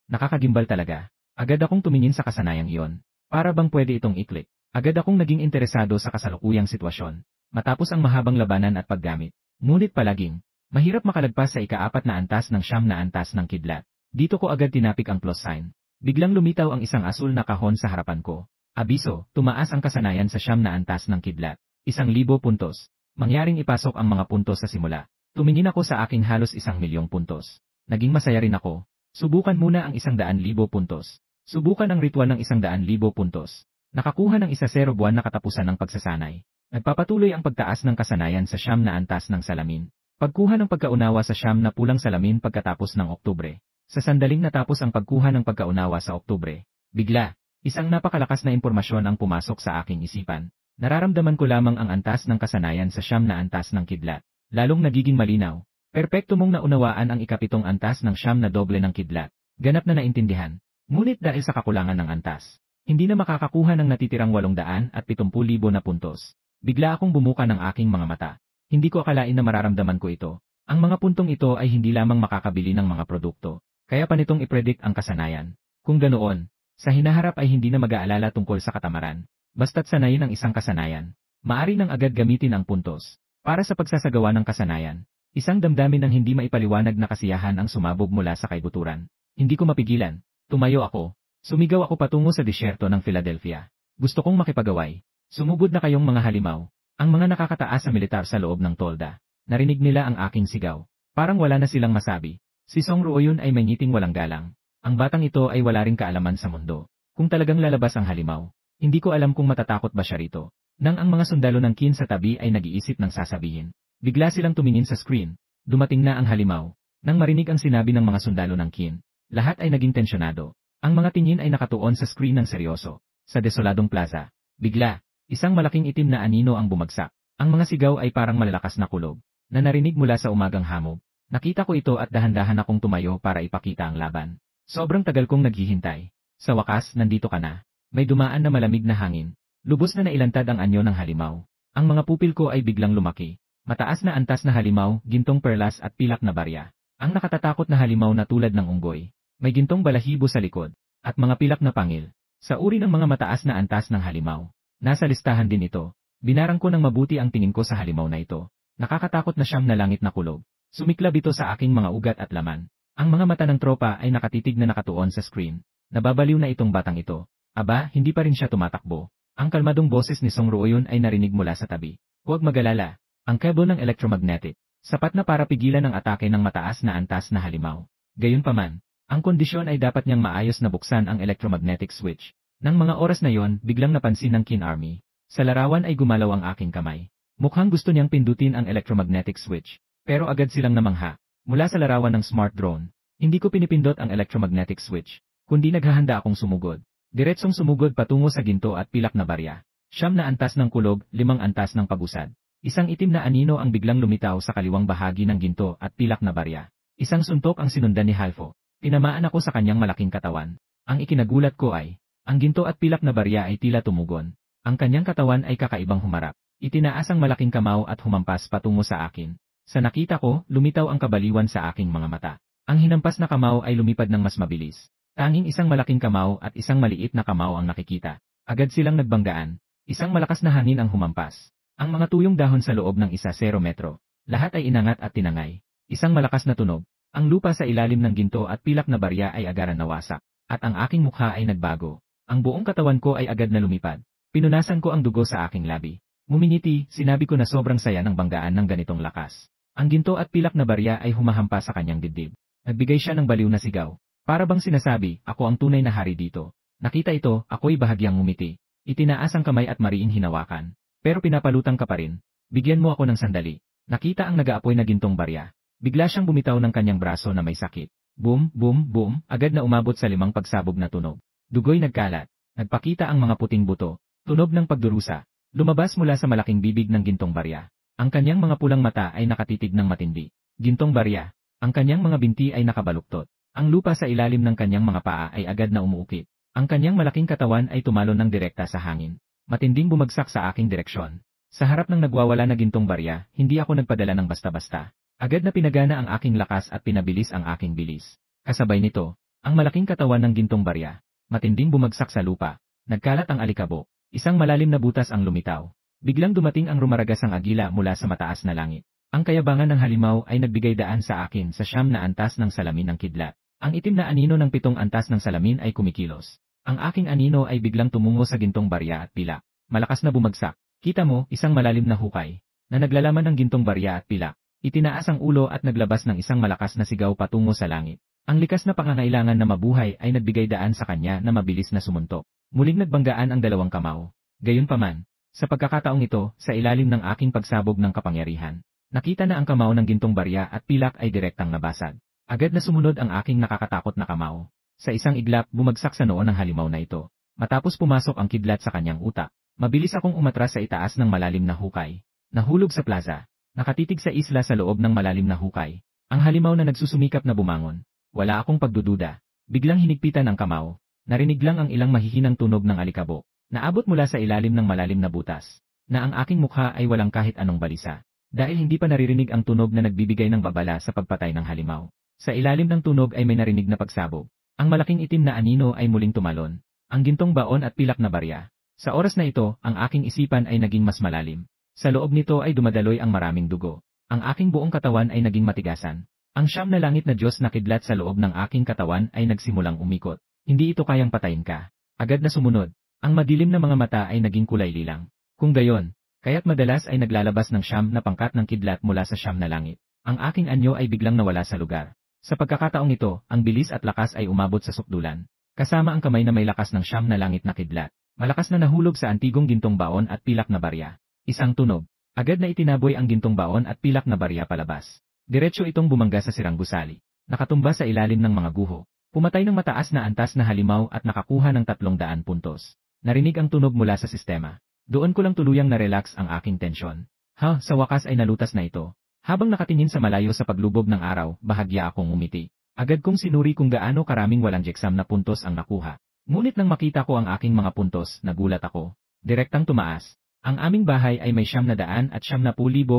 Nakakagimbal talaga. Agad akong tumingin sa kasanayang iyon. Para bang pwede itong i-click. Agad akong naging interesado sa kasalukuyang sitwasyon. Matapos ang mahabang labanan at paggamit. Ngunit palaging, mahirap makalagpas sa ika-4 na antas ng 9 na antas ng kidlat. Dito ko agad tinapik ang plus sign. Biglang lumitaw ang isang asul na kahon sa harapan ko. Abiso, tumaas ang kasanayan sa 9 na antas ng kidlat. 1,000 puntos. Mangyaring ipasok ang mga puntos sa simula. Tumingin ako sa aking halos 1,000,000 puntos. Naging masaya rin ako. Subukan muna ang 100,000 puntos. Subukan ang ritual ng 100,000 puntos. Nakakuha ng 1-0 buwan na katapusan ng pagsasanay. Nagpapatuloy ang pagtaas ng kasanayan sa 9 na antas ng salamin. Pagkuha ng pagkaunawa sa 9 na pulang salamin pagkatapos ng Oktubre. Sa sandaling natapos ang pagkuha ng pagkaunawa sa Oktubre. Bigla, isang napakalakas na impormasyon ang pumasok sa aking isipan. Nararamdaman ko lamang ang antas ng kasanayan sa 9 na antas ng kidlat. Lalong nagiging malinaw. Perpekto mong naunawaan ang ika-7 antas ng 9 na doble ng kidlat. Ganap na naintindihan. Ngunit dahil sa kakulangan ng antas, hindi na makakakuha ng natitirang 870,000 na puntos. Bigla akong bumuka ng aking mga mata. Hindi ko akalain na mararamdaman ko ito. Ang mga puntong ito ay hindi lamang makakabili ng mga produkto. Kaya pa nitong i-predict ang kasanayan. Kung ganoon, sa hinaharap ay hindi na mag-aalala tungkol sa katamaran. Basta't sanayin ang isang kasanayan. Maari nang agad gamitin ang puntos. Para sa pagsasagawa ng kasanayan. Isang damdamin ng hindi maipaliwanag na kasiyahan ang sumabog mula sa kaibuturan. Hindi ko mapigilan. Tumayo ako. Sumigaw ako patungo sa disyerto ng Philadelphia. Gusto kong makipagaway. Sumugod na kayong mga halimaw. Ang mga nakakataas na militar sa loob ng tolda. Narinig nila ang aking sigaw. Parang wala na silang masabi. Si Song Ruoyun ay may ngiting walang galang. Ang batang ito ay wala ring kaalaman sa mundo. Kung talagang lalabas ang halimaw, hindi ko alam kung matatakot ba siya rito. Nang ang mga sundalo ng Qin sa tabi ay nag-iisip ng sasabihin. Bigla silang tumingin sa screen. Dumating na ang halimaw. Nang marinig ang sinabi ng mga sundalo ng Qin, lahat ay naging tensyonado. Ang mga tingin ay nakatuon sa screen ng seryoso. Sa desoladong plaza. Bigla, isang malaking itim na anino ang bumagsak. Ang mga sigaw ay parang malalakas na kulog, na narinig mula sa umagang hamog. Nakita ko ito at dahan-dahan akong tumayo para ipakita ang laban. Sobrang tagal kong naghihintay. Sa wakas, nandito ka na. May dumaan na malamig na hangin. Lubos na nailantad ang anyo ng halimaw. Ang mga pupil ko ay biglang lumaki. Mataas na antas na halimaw, gintong perlas at pilak na barya. Ang nakatatakot na halimaw na tulad ng unggoy. May gintong balahibo sa likod. At mga pilak na pangil. Sa uri ng mga mataas na antas ng halimaw. Nasa listahan din ito. Binarang ko ng mabuti ang tingin ko sa halimaw na ito. Nakakatakot na siyang na langit na kulog. Sumiklab ito sa aking mga ugat at laman. Ang mga mata ng tropa ay nakatitig na nakatuon sa screen. Nababaliw na itong batang ito. Aba, hindi pa rin siya tumatakbo. Ang kalmadong boses ni Song Ruoyun ay narinig mula sa tabi. Huwag magalala. Ang cable ng electromagnetic. Sapat na para pigilan ang atake ng mataas na antas na halimaw. Gayunpaman, ang kondisyon ay dapat niyang maayos na buksan ang electromagnetic switch. Nang mga oras na yon, biglang napansin ng Qin Army. Sa larawan ay gumalaw ang aking kamay. Mukhang gusto niyang pindutin ang electromagnetic switch. Pero agad silang namangha. Mula sa larawan ng smart drone, hindi ko pinipindot ang electromagnetic switch, kundi naghahanda akong sumugod. Diretsong sumugod patungo sa ginto at pilak na barya. 9 na antas ng kulog, 5 antas ng pagusad. Isang itim na anino ang biglang lumitaw sa kaliwang bahagi ng ginto at pilak na barya. Isang suntok ang sinundan ni Halfo. Tinamaan ako sa kanyang malaking katawan. Ang ikinagulat ko ay, ang ginto at pilak na barya ay tila tumugon. Ang kanyang katawan ay kakaibang humarap. Itinaas ang malaking kamao at humampas patungo sa akin. Sa nakita ko, lumitaw ang kabaliwan sa aking mga mata. Ang hinampas na kamao ay lumipad ng mas mabilis. Tanging isang malaking kamao at isang maliit na kamao ang nakikita. Agad silang nagbanggaan. Isang malakas na hangin ang humampas. Ang mga tuyong dahon sa loob ng 1-0 metro. Lahat ay inangat at tinangay. Isang malakas na tunog. Ang lupa sa ilalim ng ginto at pilak na barya ay agaran nawasak. At ang aking mukha ay nagbago. Ang buong katawan ko ay agad na lumipad. Pinunasan ko ang dugo sa aking labi. Ngumingiti, sinabi ko na sobrang saya ng banggaan ng ganitong lakas. Ang ginto at pilak na barya ay humahampas sa kanyang dibdib. Nagbigay siya ng baliw na sigaw. Para bang sinasabi, ako ang tunay na hari dito. Nakita ito, ako'y bahagyang ngumiti. Itinaas ang kamay at mariing hinawakan. Pero pinapalutang ka pa rin. Bigyan mo ako ng sandali. Nakita ang nag-aapoy na gintong barya. Bigla siyang bumitaw ng kanyang braso na may sakit. Boom, boom, boom, agad na umabot sa 5 pagsabog na tunog. Dugoy nagkalat. Nagpakita ang mga puting buto. Tunog ng pagdurusa. Lumabas mula sa malaking bibig ng gintong barya. Ang kanyang mga pulang mata ay nakatitig ng matindi. Gintong barya. Ang kanyang mga binti ay nakabaluktot. Ang lupa sa ilalim ng kanyang mga paa ay agad na umuukit. Ang kanyang malaking katawan ay tumalon ng direkta sa hangin. Matinding bumagsak sa aking direksyon. Sa harap ng nagwawala na gintong barya, hindi ako nagpadala ng basta-basta. Agad na pinagana ang aking lakas at pinabilis ang aking bilis. Kasabay nito, ang malaking katawan ng gintong barya, matinding bumagsak sa lupa. Nagkalat ang alikabok. Isang malalim na butas ang lumitaw. Biglang dumating ang rumaragasang agila mula sa mataas na langit. Ang kayabangan ng halimaw ay nagbigay daan sa akin sa 9 na antas ng salamin ng kidlat. Ang itim na anino ng 7 antas ng salamin ay kumikilos. Ang aking anino ay biglang tumungo sa gintong barya at pilak. Malakas na bumagsak. Kita mo, isang malalim na hukay, na naglalaman ng gintong barya at pilak. Itinaas ang ulo at naglabas ng isang malakas na sigaw patungo sa langit. Ang likas na pangangailangan na mabuhay ay nagbigay daan sa kanya na mabilis na sumuntok. Muling nagbanggaan ang dalawang kamao. Gayunpaman, sa pagkakataong ito, sa ilalim ng aking pagsabog ng kapangyarihan, nakita na ang kamao ng gintong barya at pilak ay direktang nabasag. Agad na sumunod ang aking nakakatakot na kamao. Sa isang iglap, bumagsak sa noo ng halimaw na ito. Matapos pumasok ang kidlat sa kanyang utak, mabilis akong umatras sa itaas ng malalim na hukay. Nahulog sa plaza. Nakatitig sa isla sa loob ng malalim na hukay. Ang halimaw na nagsusumikap na bumangon. Wala akong pagdududa. Biglang hinigpitan ang kamao. Narinig lang ang ilang mahihinang tunog ng alikabok. Naabot mula sa ilalim ng malalim na butas. Na ang aking mukha ay walang kahit anong balisa. Dahil hindi pa naririnig ang tunog na nagbibigay ng babala sa pagpatay ng halimaw. Sa ilalim ng tunog ay may narinig na pagsabog. Ang malaking itim na anino ay muling tumalon. Ang gintong baon at pilak na barya. Sa oras na ito, ang aking isipan ay naging mas malalim. Sa loob nito ay dumadaloy ang maraming dugo. Ang aking buong katawan ay naging matigasan. Ang 9 na langit na Diyos na kidlat sa loob ng aking katawan ay nagsimulang umikot. Hindi ito kayang patayin ka. Agad na sumunod. Ang madilim na mga mata ay naging kulay lilang. Kung gayon, kaya't madalas ay naglalabas ng 9 na pangkat ng kidlat mula sa 9 na langit. Ang aking anyo ay biglang nawala sa lugar. Sa pagkakataong ito, ang bilis at lakas ay umabot sa sukdulan. Kasama ang kamay na may lakas ng 9 na langit na kidlat. Malakas na nahulog sa antigong gintong baon at pilak na barya. Isang tunog. Agad na itinaboy ang gintong baon at pilak na barya palabas. Diretso itong bumangga sa sirang gusali. Nakatumba sa ilalim ng mga guho. Pumatay ng mataas na antas na halimaw at nakakuha ng 300 puntos. Narinig ang tunog mula sa sistema. Doon ko lang tuluyang na-relax ang aking tensyon. Sa wakas ay nalutas na ito. Habang nakatingin sa malayo sa paglubog ng araw, bahagya akong umiti. Agad kong sinuri kung gaano karaming walang jeksam na puntos ang nakuha. Ngunit nang makita ko ang aking mga puntos, nagulat ako. Direktang tumaas. Ang aming bahay ay may 900 at 70,000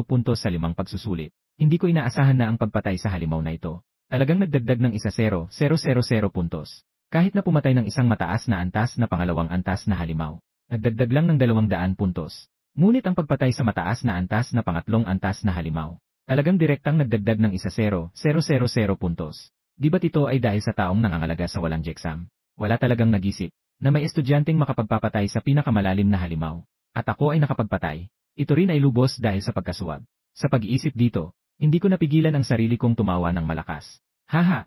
puntos sa 5 pagsusulit. Hindi ko inaasahan na ang pagpatay sa halimaw na ito. Talagang nagdagdag ng 1,000,000 puntos. Kahit na pumatay ng isang mataas na antas na pangalawang antas na halimaw, nagdagdag lang ng 200 puntos. Ngunit ang pagpatay sa mataas na antas na pangatlong antas na halimaw, talagang direktang nagdagdag ng 1,000,000 puntos. Di ba't ito ay dahil sa taong nangangalaga sa walang jeksam? Wala talagang nag-isip na may estudyanteng makapagpapatay sa pinakamalalim na halimaw. At ako ay nakapagpatay. Ito rin ay lubos dahil sa pagkasuwag. Sa pag-iisip dito, hindi ko napigilan ang sarili kong tumawa ng malakas.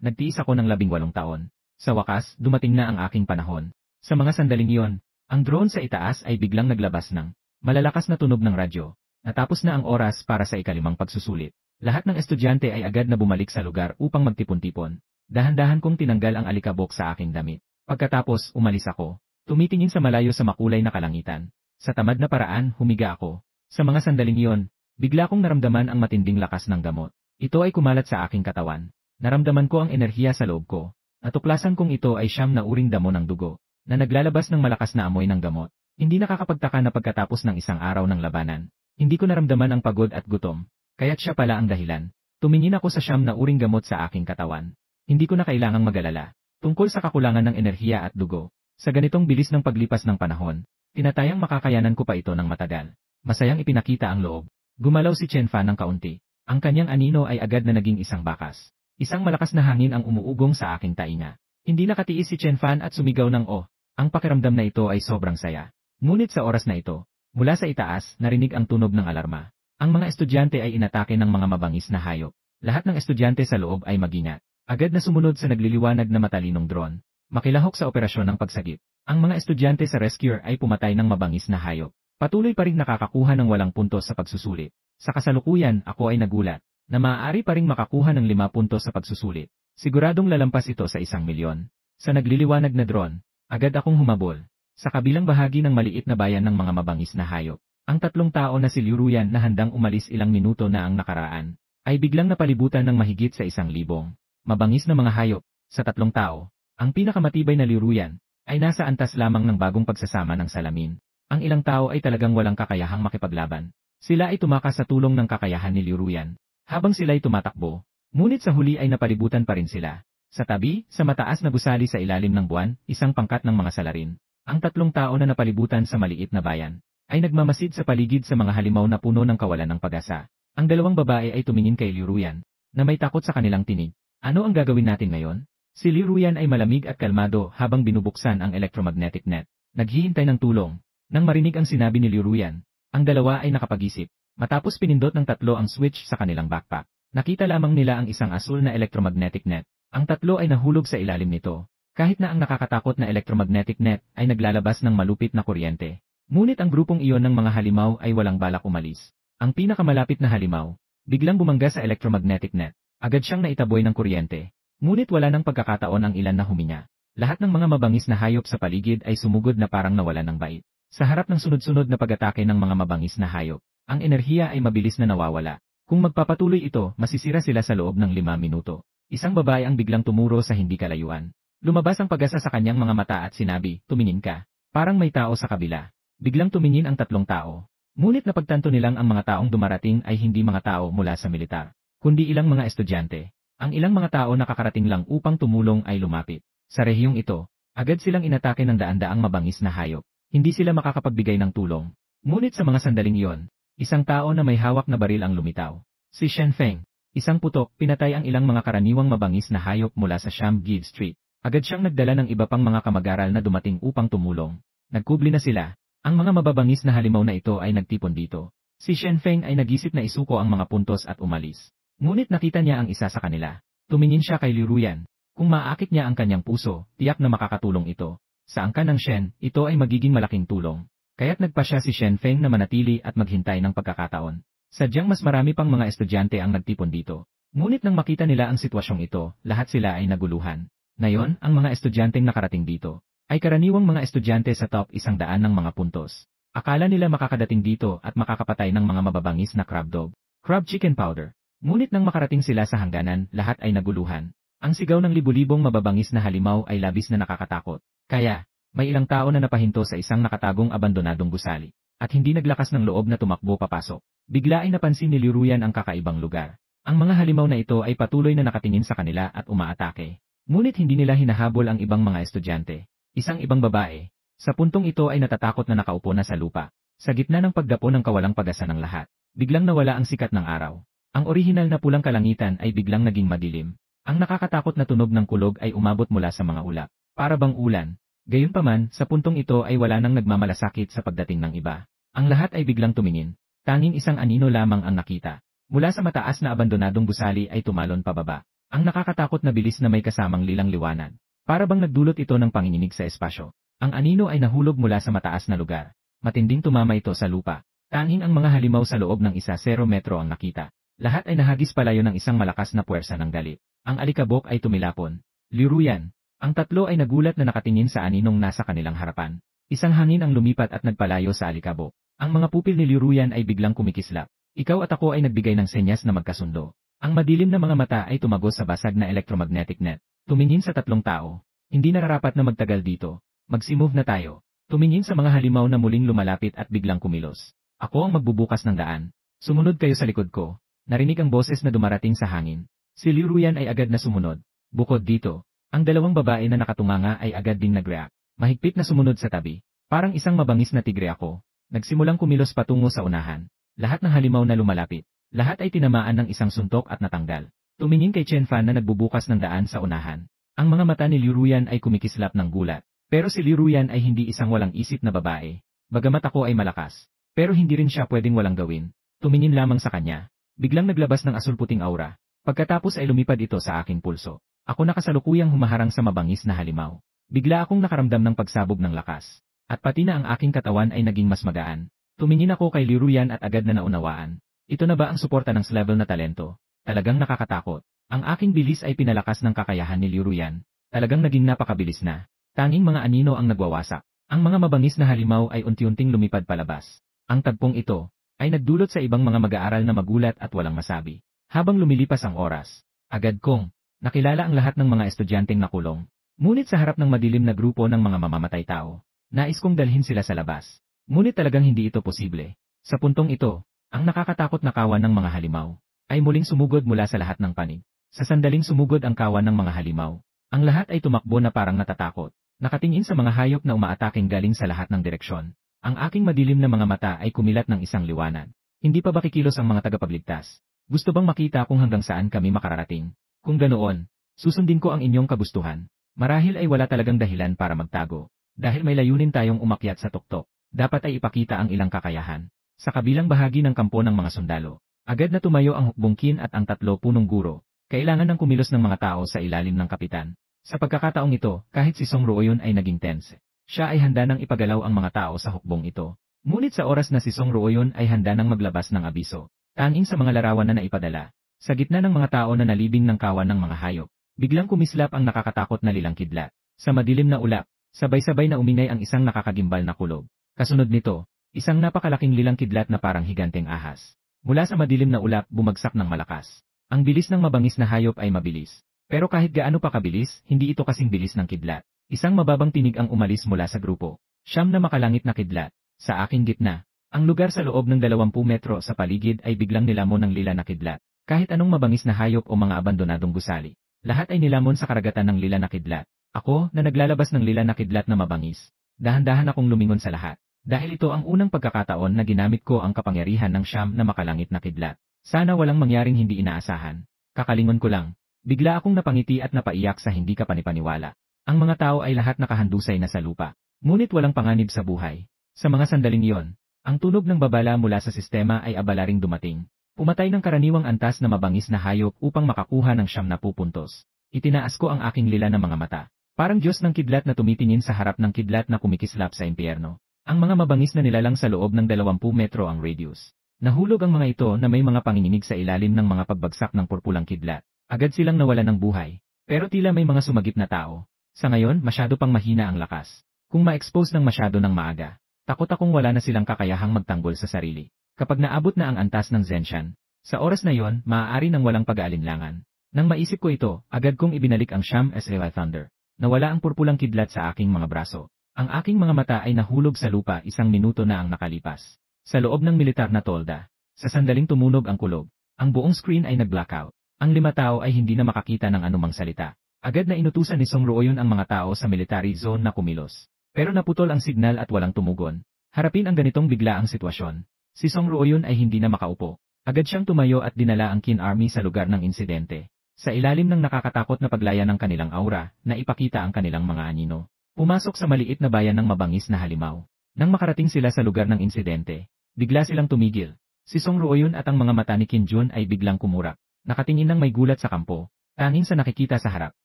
Nagtiis ako ng 18 taon. Sa wakas, dumating na ang aking panahon. Sa mga sandaling iyon, ang drone sa itaas ay biglang naglabas ng malalakas na tunog ng radyo. Natapos na ang oras para sa ikalimang pagsusulit. Lahat ng estudyante ay agad na bumalik sa lugar upang magtipon-tipon. Dahan-dahan kong tinanggal ang alikabok sa aking damit. Pagkatapos, umalis ako. Tumitingin sa malayo sa makulay na kalangitan. Sa tamad na paraan, humiga ako. Sa mga sandaling iyon, bigla kong naramdaman ang matinding lakas ng gamot. Ito ay kumalat sa aking katawan. Naramdaman ko ang enerhiya sa loob ko. Natuklasan kong ito ay 9 na uring damo ng dugo, na naglalabas ng malakas na amoy ng gamot. Hindi nakakapagtaka na pagkatapos ng isang araw ng labanan, hindi ko naramdaman ang pagod at gutom, kaya't siya pala ang dahilan. Tumingin ako sa 9 na uring gamot sa aking katawan. Hindi ko na kailangang mag-alala tungkol sa kakulangan ng enerhiya at dugo. Sa ganitong bilis ng paglipas ng panahon, tinatayang makakayanan ko pa ito ng matagal. Masayang ipinakita ang loob. Gumalaw si Chen Fan ng kaunti. Ang kanyang anino ay agad na naging isang bakas. Isang malakas na hangin ang umuugong sa aking tainga. Hindi nakatiis si Chen Fan at sumigaw ng Ang pakiramdam na ito ay sobrang saya. Ngunit sa oras na ito, mula sa itaas, narinig ang tunog ng alarma. Ang mga estudyante ay inatake ng mga mabangis na hayop. Lahat ng estudyante sa loob ay mag-ingat. Agad na sumunod sa nagliliwanag na matalinong drone. Makilahok sa operasyon ng pagsagip. Ang mga estudyante sa rescuer ay pumatay ng mabangis na hayop. Patuloy pa ring nakakakuha ng walang puntos sa pagsusulit. Sa kasalukuyan, ako ay nagulat na maaari pa ring makakuha ng 5 puntos sa pagsusulit. Siguradong lalampas ito sa 1,000,000. Sa nagliliwanag na drone, agad akong humabol. Sa kabilang bahagi ng maliit na bayan ng mga mabangis na hayop, ang 3 tao na si Liu Ruyan na handang umalis ilang minuto na ang nakaraan, ay biglang napalibutan ng mahigit sa 1,000 mabangis na mga hayop. Sa 3 tao, ang pinakamatibay na Liu Ruyan ay nasa antas lamang ng bagong pagsasama ng salamin. Ang ilang tao ay talagang walang kakayahang makipaglaban. Sila ay tumakas sa tulong ng kakayahan ni Liu Ruyan. Habang sila'y tumatakbo, ngunit sa huli ay napalibutan pa rin sila. Sa tabi, sa mataas na gusali sa ilalim ng buwan, isang pangkat ng mga salarin. Ang tatlong tao na napalibutan sa maliit na bayan, ay nagmamasid sa paligid sa mga halimaw na puno ng kawalan ng pag-asa. Ang dalawang babae ay tumingin kay Liu Ruyan, na may takot sa kanilang tinig. Ano ang gagawin natin ngayon? Si Liu Ruyan ay malamig at kalmado habang binubuksan ang electromagnetic net. Naghihintay ng tulong. Nang marinig ang sinabi ni Liu Ruyan, ang dalawa ay nakapag-isip. Matapos pinindot ng tatlo ang switch sa kanilang backpack, nakita lamang nila ang isang asul na electromagnetic net. Ang tatlo ay nahulog sa ilalim nito. Kahit na ang nakakatakot na electromagnetic net ay naglalabas ng malupit na kuryente. Ngunit ang grupong iyon ng mga halimaw ay walang balak umalis. Ang pinakamalapit na halimaw, biglang bumangga sa electromagnetic net. Agad siyang naitaboy ng kuryente. Ngunit wala ng pagkakataon ang ilan na huminga. Lahat ng mga mabangis na hayop sa paligid ay sumugod na parang nawalan ng bait. Sa harap ng sunod-sunod na pag-atake ng mga mabangis na hayop, ang enerhiya ay mabilis na nawawala. Kung magpapatuloy ito, masisira sila sa loob ng 5 minuto. Isang babae ang biglang tumuro sa hindi kalayuan. Lumabas ang pag-asa sa kanyang mga mata at sinabi, "Tumingin ka. Parang may tao sa kabila." Biglang tumingin ang tatlong tao. Ngunit napagtanto nilang ang mga taong dumarating ay hindi mga tao mula sa militar, kundi ilang mga estudyante. Ang ilang mga tao nakakarating lang upang tumulong ay lumapit. Sa rehiyong ito, agad silang inatake ng daan-daang mabangis na hayop. Hindi sila makakapagbigay ng tulong. Ngunit sa mga sandaling iyon, isang tao na may hawak na baril ang lumitaw. Si Shen Feng. Isang putok, pinatay ang ilang mga karaniwang mabangis na hayop mula sa Shamgid Street. Agad siyang nagdala ng iba pang mga kamag-aral na dumating upang tumulong. Nagkubli na sila. Ang mga mababangis na halimaw na ito ay nagtipon dito. Si Shen Feng ay nagisip na isuko ang mga puntos at umalis. Ngunit nakita niya ang isa sa kanila. Tumingin siya kay Liu Ruyan. Kung maaakit niya ang kanyang puso, tiyak na makakatulong ito. Sa angkan ng Shen, ito ay magiging malaking tulong. Kaya't nagpa siya si Shen Feng na manatili at maghintay ng pagkakataon. Sadyang mas marami pang mga estudyante ang nagtipon dito. Ngunit nang makita nila ang sitwasyong ito, lahat sila ay naguluhan. Ngayon, ang mga estudyanteng nakarating dito ay karaniwang mga estudyante sa top 100 ng mga puntos. Akala nila makakadating dito at makakapatay ng mga mababangis na crab dog, crab chicken powder. Ngunit nang makarating sila sa hangganan, lahat ay naguluhan. Ang sigaw ng libu-libong mababangis na halimaw ay labis na nakakatakot. Kaya, may ilang tao na napahinto sa isang nakatagong abandonadong gusali, at hindi naglakas ng loob na tumakbo papasok. Bigla ay napansin ni Liu Ruyan ang kakaibang lugar. Ang mga halimaw na ito ay patuloy na nakatingin sa kanila at umaatake. Ngunit hindi nila hinahabol ang ibang mga estudyante. Isang ibang babae. Sa puntong ito ay natatakot na nakaupo na sa lupa. Sa gitna ng pagdapo ng kawalang pag-asa ng lahat, biglang nawala ang sikat ng araw. Ang orihinal na pulang kalangitan ay biglang naging madilim. Ang nakakatakot na tunog ng kulog ay umabot mula sa mga ulap, para bang ulan. Gayunpaman, sa puntong ito ay wala nang nagmamalasakit sa pagdating ng iba. Ang lahat ay biglang tumingin. Tanging isang anino lamang ang nakita. Mula sa mataas na abandonadong gusali ay tumalon pababa. Ang nakakatakot na bilis na may kasamang lilang liwanag. Para bang nagdulot ito ng panginginig sa espasyo. Ang anino ay nahulog mula sa mataas na lugar. Matinding tumama ito sa lupa. Tanging ang mga halimaw sa loob ng 0 metro ang nakita. Lahat ay nahagis palayo ng isang malakas na puwersa ng galit. Ang alikabok ay tumilapon. Liu Ruyan. Ang tatlo ay nagulat na nakatingin sa aninong nasa kanilang harapan. Isang hangin ang lumipat at nagpalayo sa alikabok. Ang mga pupil ni Liu Ruyan ay biglang kumikislap. Ikaw at ako ay nagbigay ng senyas na magkasundo. Ang madilim na mga mata ay tumagos sa basag na electromagnetic net. Tumingin sa tatlong tao. Hindi nararapat na magtagal dito. Magsimove na tayo. Tumingin sa mga halimaw na muling lumalapit at biglang kumilos. Ako ang magbubukas ng daan. Sumunod kayo sa likod ko. Narinig ang boses na dumarating sa hangin. Si Liu Ruyan ay agad na sumunod. Bukod dito, ang dalawang babae na nakatunganga ay agad ding nag-react. Mahigpit na sumunod sa tabi. Parang isang mabangis na tigre ako. Nagsimulang kumilos patungo sa unahan. Lahat ng halimaw na lumalapit. Lahat ay tinamaan ng isang suntok at natanggal. Tumingin kay Chen Fan na nagbubukas ng daan sa unahan. Ang mga mata ni Liu Ruyan ay kumikislap ng gulat. Pero si Liu Ruyan ay hindi isang walang isip na babae. Bagamat ako ay malakas. Pero hindi rin siya pwedeng walang gawin. Tumingin lamang sa kanya. Biglang naglabas ng asul-puting aura. Pagkatapos ay lumipad ito sa aking pulso. Ako na kasalukuyang humaharang sa mabangis na halimaw. Bigla akong nakaramdam ng pagsabog ng lakas. At pati na ang aking katawan ay naging mas magaan. Tumingin ako kay Liu Ruyan at agad na naunawaan. Ito na ba ang suporta ng level na talento? Talagang nakakatakot. Ang aking bilis ay pinalakas ng kakayahan ni Liu Ruyan. Talagang naging napakabilis na. Tanging mga anino ang nagwawasak. Ang mga mabangis na halimaw ay unti-unting lumipad palabas. Ang tagpong ito ay nagdulot sa ibang mga mag-aaral na magulat at walang masabi. Habang lumilipas ang oras, agad kong nakilala ang lahat ng mga estudyanteng nakulong. Ngunit sa harap ng madilim na grupo ng mga mamamatay tao, nais kong dalhin sila sa labas. Ngunit talagang hindi ito posible. Sa puntong ito, ang nakakatakot na kawan ng mga halimaw ay muling sumugod mula sa lahat ng panig. Sa sandaling sumugod ang kawan ng mga halimaw, ang lahat ay tumakbo na parang natatakot, nakatingin sa mga hayop na umaataking galing sa lahat ng direksyon. Ang aking madilim na mga mata ay kumilat ng isang liwanag. Hindi pa ba kikilos ang mga tagapagligtas? Gusto bang makita kung hanggang saan kami makararating? Kung ganoon, susundin ko ang inyong kagustuhan. Marahil ay wala talagang dahilan para magtago. Dahil may layunin tayong umakyat sa tuktok, dapat ay ipakita ang ilang kakayahan. Sa kabilang bahagi ng kampo ng mga sundalo, agad na tumayo ang hukbongkin at ang 3 punong guro. Kailangan ng kumilos ng mga tao sa ilalim ng kapitan. Sa pagkakataong ito, kahit si Song Ruoyun ay naging tense, siya ay handa nang ipagalaw ang mga tao sa hukbong ito. Ngunit sa oras na si Song Ruoyun ay handa nang maglabas ng abiso, tanging sa mga larawan na naipadala, sa gitna ng mga tao na nalibing ng kawan ng mga hayop, biglang kumislap ang nakakatakot na lilang kidlat. Sa madilim na ulap, sabay-sabay na umingay ang isang nakakagimbal na kulog. Kasunod nito, isang napakalaking lilang kidlat na parang higanteng ahas. Mula sa madilim na ulap bumagsak ng malakas. Ang bilis ng mabangis na hayop ay mabilis. Pero kahit gaano pa kabilis, hindi ito kasing bilis ng kidlat. Isang mababang tinig ang umalis mula sa grupo. 9 na makalangit na kidlat. Sa aking gitna, ang lugar sa loob ng 20 metro sa paligid ay biglang nilamon ng lila na kidlat. Kahit anong mabangis na hayop o mga abandonadong gusali, lahat ay nilamon sa karagatan ng lila na kidlat. Ako, na naglalabas ng lila na kidlat na mabangis, dahan-dahan akong lumingon sa lahat. Dahil ito ang unang pagkakataon na ginamit ko ang kapangyarihan ng 9 na makalangit na kidlat. Sana walang mangyaring hindi inaasahan. Kakalingon ko lang. Bigla akong napangiti at napaiyak sa hindi ka panipaniwala. Ang mga tao ay lahat nakahandusay na sa lupa. Ngunit walang panganib sa buhay. Sa mga sandaling iyon, ang tunog ng babala mula sa sistema ay abalaring dumating. Pumatay ng karaniwang antas na mabangis na hayop upang makakuha ng 90 puntos. Itinaas ko ang aking lila na mga mata. Parang Diyos ng kidlat na tumitingin sa harap ng kidlat na kumikislap sa impyerno. Ang mga mabangis na nilalang sa loob ng 20 metro ang radius. Nahulog ang mga ito na may mga panginginig sa ilalim ng mga pagbagsak ng purpulang kidlat. Agad silang nawalan ng buhay. Pero tila may mga sumagip na tao. Sa ngayon, masyado pang mahina ang lakas. Kung ma-expose ng masyado ng maaga, takot akong wala na silang kakayahang magtanggol sa sarili. Kapag naabot na ang antas ng Zenshan, sa oras na yon, maaari nang walang pag-aalinlangan. Nang maisip ko ito, agad kong ibinalik ang Sham SLI Thunder. Nawala ang purpulang kidlat sa aking mga braso. Ang aking mga mata ay nahulog sa lupa 1 minuto na ang nakalipas. Sa loob ng militar na tolda, sa sandaling tumunog ang kulog, ang buong screen ay nag-blackout. Ang 5 tao ay hindi na makakita ng anumang salita. Agad na inutusan ni Song Ruoyun ang mga tao sa military zone na kumilos. Pero naputol ang signal at walang tumugon. Harapin ang ganitong biglaang sitwasyon. Si Song Ruoyun ay hindi na makaupo. Agad siyang tumayo at dinala ang Qin Army sa lugar ng insidente. Sa ilalim ng nakakatakot na paglaya ng kanilang aura, na ipakita ang kanilang mga anino. Pumasok sa maliit na bayan ng mabangis na halimaw. Nang makarating sila sa lugar ng insidente, bigla silang tumigil. Si Song Ruoyun at ang mga mata ni Qin Jun ay biglang kumurak. Nakatingin ng may gulat sa kampo. Tanging sa nakikita sa harap,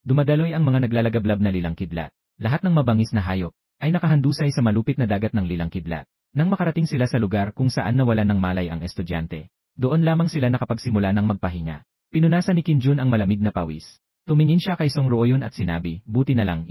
dumadaloy ang mga naglalagablab na lilang kidlat. Lahat ng mabangis na hayop ay nakahandusay sa malupit na dagat ng lilang kidlat. Nang makarating sila sa lugar kung saan nawalan ng malay ang estudyante, doon lamang sila nakapagsimula ng magpahinga. Pinunasan ni Qin Jun ang malamig na pawis. Tumingin siya kay Song Ruoyun at sinabi, buti na lang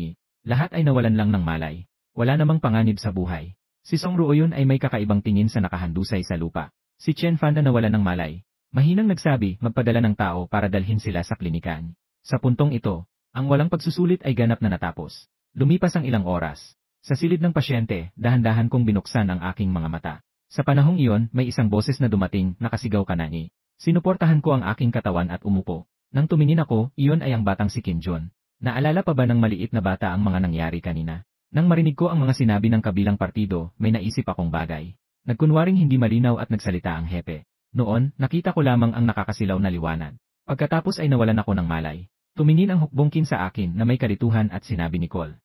lahat ay nawalan lang ng malay. Wala namang panganib sa buhay. Si Song Ruoyun ay may kakaibang tingin sa nakahandusay sa lupa. Si Chen Fan na nawalan ng malay. Mahinang nagsabi, magpadala ng tao para dalhin sila sa klinikan. Sa puntong ito, ang walang pagsusulit ay ganap na natapos. Lumipas ang ilang oras. Sa silid ng pasyente, dahan-dahan kong binuksan ang aking mga mata. Sa panahong iyon, may isang boses na dumating, nakasigaw ka na Sinuportahan ko ang aking katawan at umupo. Nang tumingin ako, iyon ay ang batang si Qin Jun. Naalala pa ba ng maliit na bata ang mga nangyari kanina? Nang marinig ko ang mga sinabi ng kabilang partido, may naisip akong bagay. Nagkunwaring hindi malinaw at nagsalita ang hepe. Noon, nakita ko lamang ang nakakasilaw na liwanag. Pagkatapos ay nawalan ako ng malay. Tumingin ang hukbongkin sa akin na may kalituhan at sinabi ni Cole.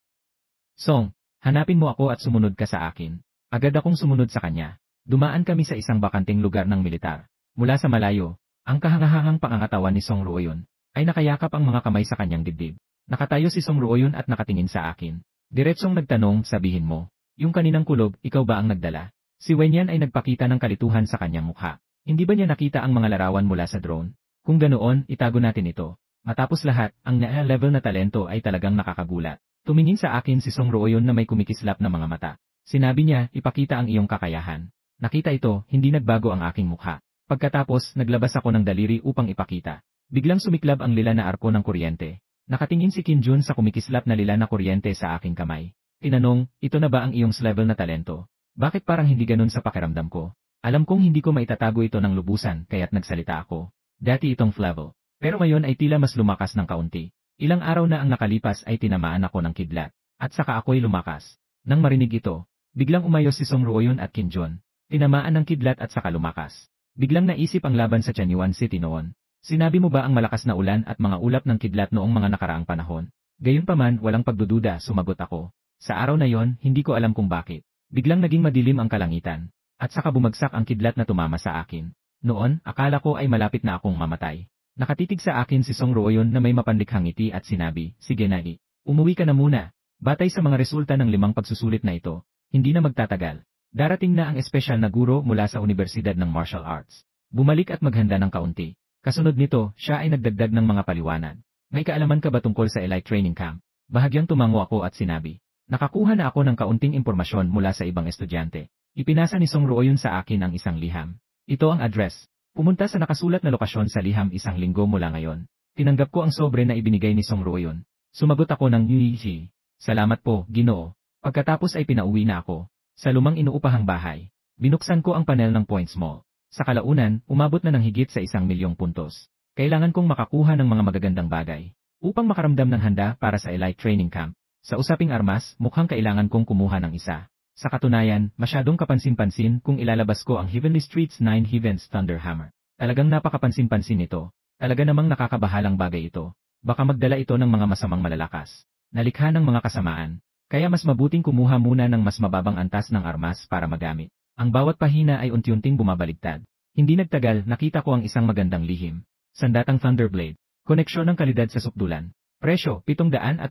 Song, hanapin mo ako at sumunod ka sa akin. Agad akong sumunod sa kanya. Dumaan kami sa isang bakanting lugar ng militar. Mula sa malayo, ang kahangahangang pangangatawan ni Song Ruoyun ay nakayakap ang mga kamay sa kanyang dibdib. Nakatayo si Song Ruoyun at nakatingin sa akin. Diretsong nagtanong, sabihin mo, yung kaninang kulog, ikaw ba ang nagdala? Si Wenyan ay nagpakita ng kalituhan sa kanyang mukha. Hindi ba niya nakita ang mga larawan mula sa drone? Kung ganoon, itago natin ito. Matapos lahat, ang level na talento ay talagang nakakagulat. Tumingin sa akin si Song Ruoyun na may kumikislap na mga mata. Sinabi niya, ipakita ang iyong kakayahan. Nakita ito, hindi nagbago ang aking mukha. Pagkatapos, naglabas ako ng daliri upang ipakita. Biglang sumiklab ang lila na arko ng kuryente. Nakatingin si Kim Jun sa kumikislap na lila na kuryente sa aking kamay. Tinanong, ito na ba ang iyong level na talento? Bakit parang hindi ganun sa pakiramdam ko? Alam kong hindi ko maitatago ito ng lubusan kaya't nagsalita ako. Dati itong level. Pero ngayon ay tila mas lumakas ng kaunti. Ilang araw na ang nakalipas ay tinamaan ako ng kidlat. At saka ako'y lumakas. Nang marinig ito, biglang umayos si Song Ruoyun at Kim Jun. Tinamaan ng kidlat at saka lumakas. Biglang naisip ang laban sa Tianyuan City noon. Sinabi mo ba ang malakas na ulan at mga ulap ng kidlat noong mga nakaraang panahon? Gayunpaman, walang pagdududa, sumagot ako. Sa araw na yon, hindi ko alam kung bakit. Biglang naging madilim ang kalangitan. At saka bumagsak ang kidlat na tumama sa akin. Noon, akala ko ay malapit na akong mamatay. Nakatitig sa akin si Song Ruoyun na may mapanlikhang ngiti at sinabi, sige Nagi, umuwi ka na muna. Batay sa mga resulta ng 5 pagsusulit na ito, hindi na magtatagal. Darating na ang espesyal na guro mula sa Universidad ng Martial Arts. Bumalik at maghanda ng kaunti. Kasunod nito, siya ay nagdagdag ng mga paliwanag. May kaalaman ka ba tungkol sa Elite Training Camp? Bahagyang tumango ako at sinabi. Nakakuha na ako ng kaunting impormasyon mula sa ibang estudyante. Ipinasa ni Song Ruoyun sa akin ang isang liham. Ito ang address. Pumunta sa nakasulat na lokasyon sa liham 1 linggo mula ngayon. Tinanggap ko ang sobre na ibinigay ni Song Ruoyun. Sumagot ako ng Yuji. Salamat po, Ginoo. Pagkatapos ay pinauwi na ako. Sa lumang inuupahang bahay. Binuksan ko ang panel ng points mo. Sa kalaunan, umabot na ng higit sa 1,000,000 puntos. Kailangan kong makakuha ng mga magagandang bagay. Upang makaramdam ng handa para sa Elite Training Camp. Sa usaping armas, mukhang kailangan kong kumuha ng isa. Sa katunayan, masyadong kapansin-pansin kung ilalabas ko ang Heavenly Streets 9 Heavens Thunder Hammer. Talagang napakapansin-pansin ito. Talaga namang nakakabahalang bagay ito. Baka magdala ito ng mga masamang malalakas. Nalikha ng mga kasamaan. Kaya mas mabuting kumuha muna ng mas mababang antas ng armas para magamit. Ang bawat pahina ay unti-unting bumabaligtad. Hindi nagtagal, nakita ko ang isang magandang lihim. Sandatang Thunderblade. Koneksyon ng kalidad sa sukdulan. Presyo, 780,000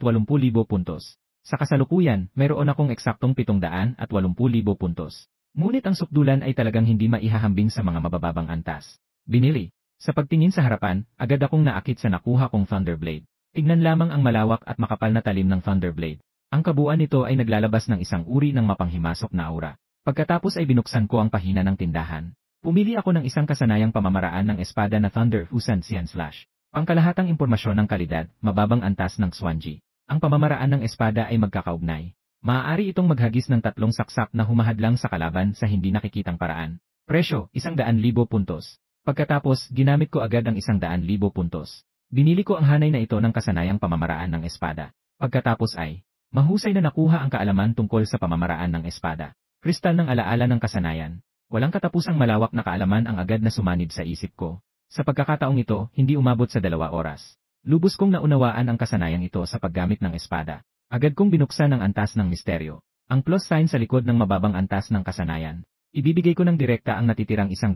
puntos. Sa kasalukuyan, mayroon akong eksaktong 780,000 puntos. Ngunit ang sukdulan ay talagang hindi maihahambing sa mga mabababang antas. Binili. Sa pagtingin sa harapan, agad akong naakit sa nakuha kong Thunderblade. Tignan lamang ang malawak at makapal na talim ng Thunderblade. Ang kabuuan nito ay naglalabas ng isang uri ng mapanghimasok na aura. Pagkatapos ay binuksan ko ang pahina ng tindahan. Pumili ako ng isang kasanayang pamamaraan ng espada na Thunder Fusan Sian Slash. Pangkalahatang impormasyon ng kalidad, mababang antas ng Swanji. Ang pamamaraan ng espada ay magkakaugnay. Maaari itong maghagis ng 3 saksak na humahadlang sa kalaban sa hindi nakikitang paraan. Presyo, 100,000 puntos. Pagkatapos, ginamit ko agad ang 100,000 puntos. Binili ko ang hanay na ito ng kasanayang pamamaraan ng espada. Pagkatapos ay, mahusay na nakuha ang kaalaman tungkol sa pamamaraan ng espada. Kristal ng alaala ng kasanayan. Walang katapusang malawak na kaalaman ang agad na sumanib sa isip ko. Sa pagkakataong ito, hindi umabot sa 2 oras. Lubos kong naunawaan ang kasanayang ito sa paggamit ng espada. Agad kong binuksan ang antas ng misteryo. Ang plus sign sa likod ng mababang antas ng kasanayan. Ibibigay ko ng direkta ang natitirang 100,000